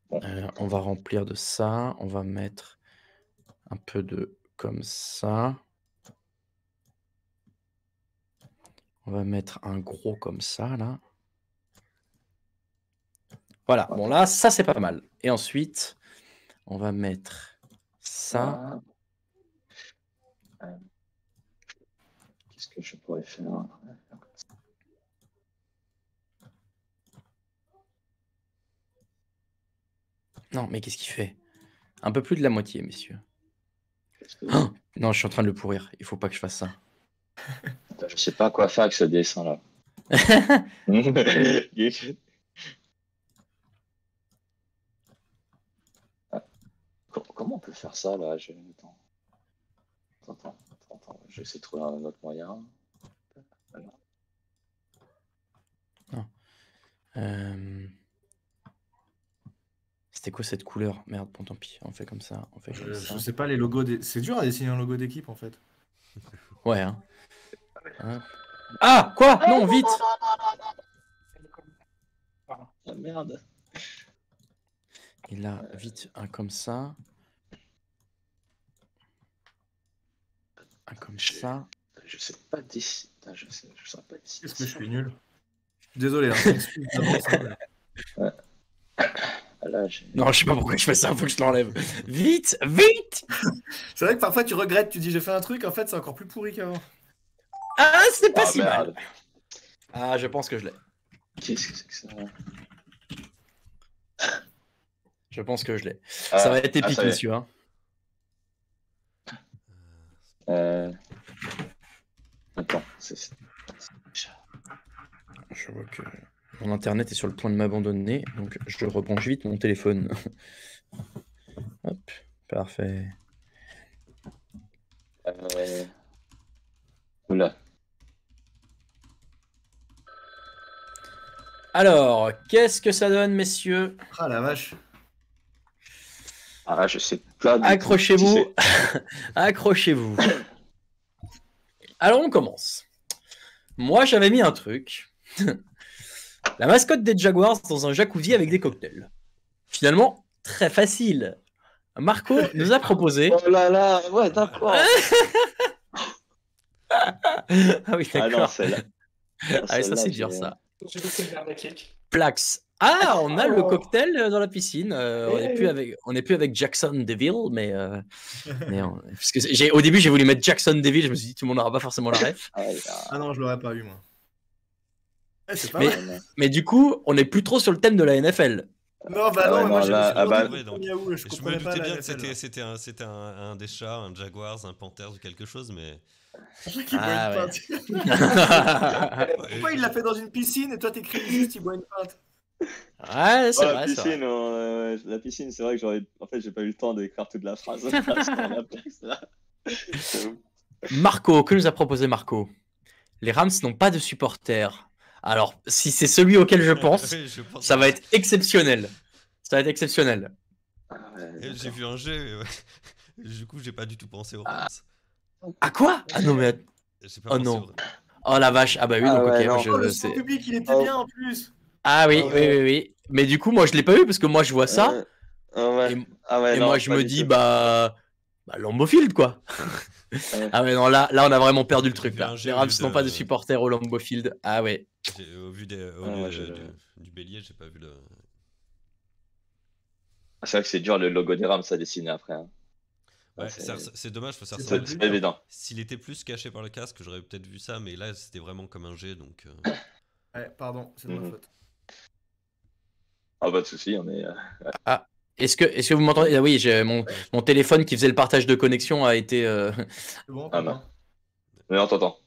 Bon. On va remplir de ça. On va mettre un peu de comme ça. On va mettre un gros comme ça, là. Voilà. Bon, là, ça, c'est pas mal. Et ensuite, on va mettre ça. Qu'est-ce que je pourrais faire? Non, mais qu'est-ce qu'il fait? Un peu plus de la moitié, messieurs. Oh non, je suis en train de le pourrir. Il faut pas que je fasse ça. Je sais pas quoi faire avec ce dessin-là. Comment on peut faire ça là? Attends. Je vais essayer de trouver un autre moyen. Voilà. C'était quoi cette couleur? Merde, bon, tant pis. On fait comme ça. On fait comme ça. Je sais pas, les logos. C'est dur à dessiner un logo d'équipe en fait. Ouais, hein. Hop. Ah, quoi? Non, vite! Ah merde. Et là, vite, un comme ça. Un comme ça. Je sais pas dessiner. Je sais pas dessiner. Qu'est-ce que je suis nul. Désolé, hein, je m'excuse d'avance, hein, Là, Non, je sais pas pourquoi je fais ça, faut que je l'enlève. Vite, vite! C'est vrai que parfois tu regrettes, tu dis j'ai fait un truc, en fait c'est encore plus pourri qu'avant. Ah, c'est pas Ah, si merde. mal. Ah, je pense que je l'ai. Qu'est-ce que c'est que ça? Je pense que je l'ai. Ça va être épique, ça y est. monsieur. Hein. Attends, Je vois que mon internet est sur le point de m'abandonner, donc je rebranche vite mon téléphone. Hop, parfait. Oula. Alors, qu'est-ce que ça donne, messieurs? Ah la vache. Ah là, je sais pas. Accrochez-vous. Accrochez-vous. Alors, on commence. Moi, j'avais mis un truc. La mascotte des Jaguars dans un jacuzzi avec des cocktails. Finalement, très facile. Marco nous a proposé. Oh là là, ouais, d'accord. Ah oui, Ah non, d'accord. celle-là. Ah, ça, Celle-là, c'est j'ai- dur, ça. J'ai laissé le verre kick. Plax. Ah, on a le Oh. cocktail dans la piscine. On n'est plus avec Jackson Deville, mais parce que au début j'ai voulu mettre Jackson Deville, je me suis dit tout le monde n'aura pas forcément la ref. Ah, ouais, ah, Ah non, je l'aurais pas eu, moi. C'est pas Mais- mal. non. Mais du coup, on n'est plus trop sur le thème de la NFL. Non, bah Ah ouais, non, moi non, j'ai là, ah bah- Ouais, donc, je je me comprenais pas doutais la bien que NFL, là. c'était un des chats, un Jaguars, un Panthers ou quelque chose, mais. Qui boit Ah, une ouais. pinte. Pourquoi il l'a fait dans une piscine et toi t'écris juste il boit une pinte? Ouais, c'est Oh, vrai, c'est vrai. la piscine, c'est vrai que j'aurais. En fait, j'ai pas eu le temps d'écrire toute la phrase. Parce qu'on a Plax, là. Marco, que nous a proposé Marco? Les Rams n'ont pas de supporters. Alors, si c'est celui auquel je pense, Oui, je pense ça que- va être exceptionnel. Ça va être exceptionnel. Ah, ouais, J'ai d'accord. vu un jet, ouais. Du coup, j'ai pas du tout pensé aux Rams. Ah quoi? Ah non, mais J'ai pas Oh pensé non. aux Rams. oh la vache. Ah bah oui, Ah donc ouais, ok, moi non. je Oh, le c'est- son public, il était Oh. bien en plus. Ah oui, Ah oui, ouais. oui, oui. Mais du coup, moi je l'ai pas eu parce que moi je vois ça Ah ouais. et, Ah ouais, et non, moi je pas me du dis tout. bah Lambeau Field quoi. Ouais. Ah ouais non là on a vraiment perdu le J'ai truc vu là. un jet Les au Rams lieu n'ont de- pas de supporters au Lambeau Field. Ah ouais. Au vu Ah, moi, du bélier, j'ai pas vu le. Ah, c'est vrai que c'est dur le logo des Rams à dessiner après. Hein. Ouais, Ah, c'est dommage, faut faire C'est ça. pas c'est plus pas dur. évident. S'il était plus caché par le casque, j'aurais peut-être vu ça, mais là c'était vraiment comme un jet, donc. Ouais, pardon, c'est de ma Mhm. faute. Ah, pas de soucis, on est. Est-ce que vous m'entendez? Ah oui, j'ai mon téléphone qui faisait le partage de connexion a été C'est bon, Ah, t'as bah. moi. Mais on t'entend.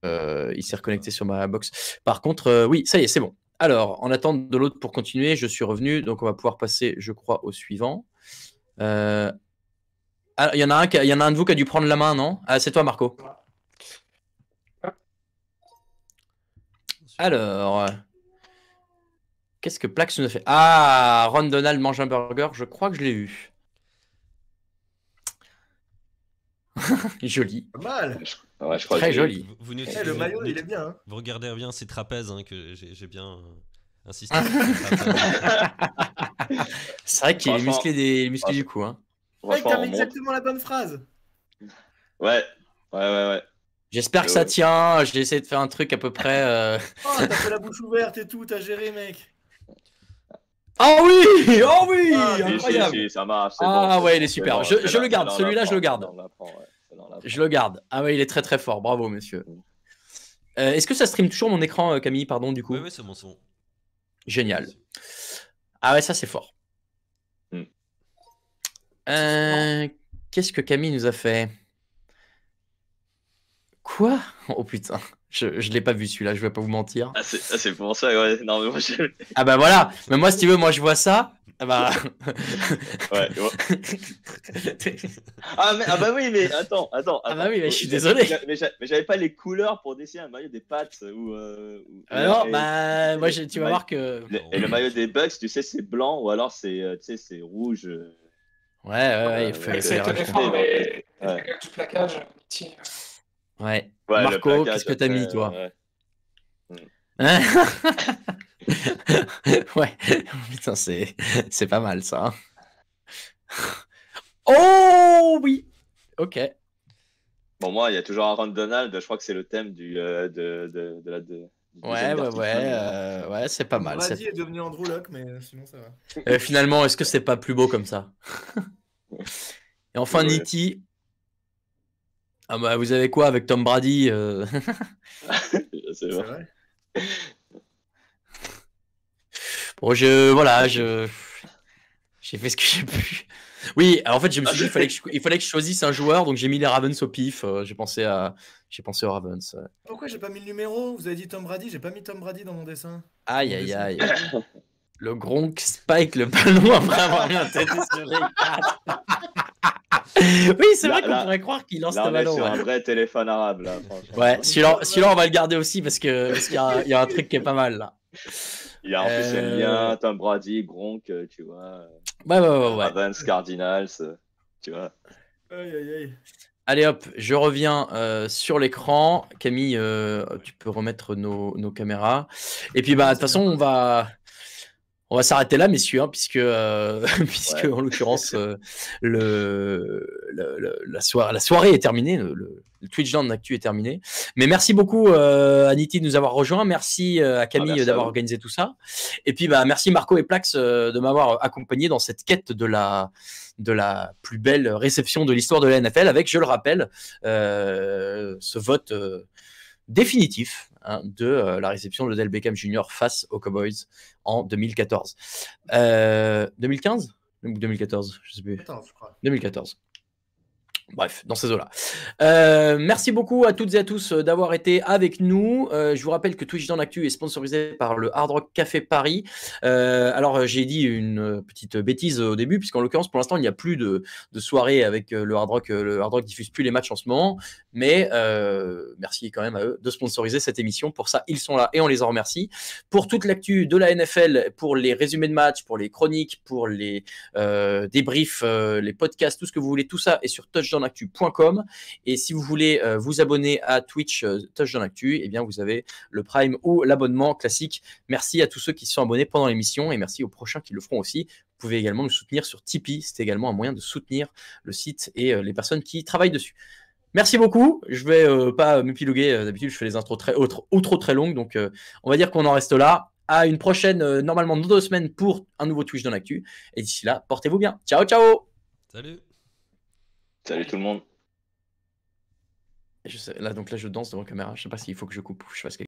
il s'est reconnecté sur ma box. Par contre, oui, ça y est, c'est bon. Alors, en attente de l'autre pour continuer, je suis revenu, donc on va pouvoir passer, je crois, au suivant. Ah, il y en a un de vous qui a dû prendre la main, non? Ah, c'est toi, Marco. Alors, qu'est-ce que Plax nous a fait? Ah, Ron Donald mange un burger, je crois que je l'ai eu. Joli. Pas mal. Ouais, je crois Très que joli. Vous notez- Eh, le vous maillot, notez- il est bien. Hein. Vous regardez bien ces trapèzes, hein, que j'ai bien insisté sur ces trapèzes. C'est vrai qu'il est Franchement, musclé du cou. Hein. Mec, franchement, t'as on mis monte. exactement la bonne phrase. Ouais, ouais. J'espère que ça Ouais. tient. J'ai essayé de faire un truc à peu près. Oh, t'as fait la bouche ouverte et tout, t'as géré, mec. Oh oui! Oh oui! Ah, Si, Incroyable! si, ça marche. c'est Ah bon, ouais, c'est il est bon, super. c'est bon, Je le garde, c'est dans celui-là, je le l'apprend, garde. c'est dans l'apprend, ouais, c'est dans l'apprend. Je le garde. Ah ouais, il est très très fort. Bravo, monsieur. Est-ce que ça stream toujours mon écran, Camille, pardon, du coup? Ouais, c'est bon, c'est bon. Génial. Ah ouais, ça c'est fort. Mm. Qu'est-ce que Camille nous a fait? Quoi? Oh putain, je l'ai pas vu celui-là, je vais pas vous mentir. Ah, c'est pour ça, ouais. Non, mais moi, Ah bah voilà, mais moi si tu veux, moi je vois ça. Ah bah... ouais. Ah bah oui, mais attends. Ah bah oui, mais je suis désolé. Mais j'avais pas les couleurs pour dessiner un maillot des Pats ou. Ah non, et- bah moi tu vas Ouais. voir que... Et le maillot des Bucks, tu sais, c'est blanc ou alors c'est, tu sais, c'est rouge. Ouais, il faut Ouais, il faut C'est y te rajouter. défendre, mais Ouais. du plaquage, petit. Ouais. Ouais, le Marco, plaquage, qu'est-ce que t'as mis après, toi? ouais. Hein? Ouais, putain, c'est pas mal ça. Oh oui! Ok. Bon, moi, il y a toujours Aaron Donald, je crois que c'est le thème du, du Ouais, deuxième vertical. ouais, c'est pas mal. Brady c'est- est devenu Andrew Luck, mais sinon ça va. Finalement, est-ce que c'est pas plus beau comme ça? Et enfin, Ouais. Nitti. Ah bah, vous avez quoi avec Tom Brady? C'est C'est vrai. vrai. Bon, voilà, j'ai fait ce que j'ai pu. Oui, alors en fait, je me suis dit il fallait que je choisisse un joueur, donc j'ai mis les Ravens au pif. J'ai pensé aux Ravens. Pourquoi j'ai pas mis le numéro? Vous avez dit Tom Brady, j'ai pas mis Tom Brady dans mon dessin. Aïe, aïe, aïe. Le Gronk spike le ballon après avoir mis un tête sur les quatre. Oui, c'est vrai qu'on Là- pourrait croire qu'il lance Là, le on est ballon. sur Ouais, un vrai téléphone arabe, là, franchement. Ouais, celui-là, on va le garder aussi parce qu'il y a un truc qui est pas mal là. Il y a en plus le lien, Tom Brady, Gronk, tu vois. Ouais. Ravens, Cardinals, tu vois. Aïe, aïe, aïe. Allez hop, je reviens sur l'écran. Camille, tu peux remettre nos caméras. Et puis bah de toute façon, On va s'arrêter là, messieurs, hein, puisque Ouais. en l'occurrence, la soirée est terminée, le Twitchdown Actu est terminé. Mais merci beaucoup Anity de nous avoir rejoints, merci à Camille merci à d'avoir vous. organisé tout ça, et puis merci Marco et Plax de m'avoir accompagné dans cette quête de la plus belle réception de l'histoire de la NFL, avec, je le rappelle, ce vote définitif de la réception de Odell Beckham Jr. face aux Cowboys en 2014. 2015 ou 2014, je sais plus. 14, je crois. 2014. Bref, dans ces eaux-là. Merci beaucoup à toutes et à tous d'avoir été avec nous. Je vous rappelle que Twitch dans l'actu est sponsorisé par le Hard Rock Café Paris. Alors, j'ai dit une petite bêtise au début, puisqu'en l'occurrence, pour l'instant, il n'y a plus de soirée avec le Hard Rock. Le Hard Rock diffuse plus les matchs en ce moment. Mais merci quand même à eux de sponsoriser cette émission. Pour ça, ils sont là et on les en remercie. Pour toute l'actu de la NFL, pour les résumés de matchs, pour les chroniques, pour les débriefs, les podcasts, tout ce que vous voulez, tout ça est sur touchdownactu.com. Et si vous voulez vous abonner à Twitch Touchdown Actu, eh bien vous avez le Prime ou l'abonnement classique. Merci à tous ceux qui se sont abonnés pendant l'émission et merci aux prochains qui le feront aussi. Vous pouvez également nous soutenir sur Tipeee. C'est également un moyen de soutenir le site et les personnes qui travaillent dessus. Merci beaucoup. Je vais pas m'épiloguer. D'habitude, je fais les intros très longues. Donc, on va dire qu'on en reste là. À une prochaine, normalement dans 2 semaines, pour un nouveau Twitch dans l'actu. Et d'ici là, portez-vous bien. Ciao, ciao. Salut. Salut tout le monde. Là, je danse devant la caméra. Je sais pas s'il faut que je coupe ou je fasse quelque chose.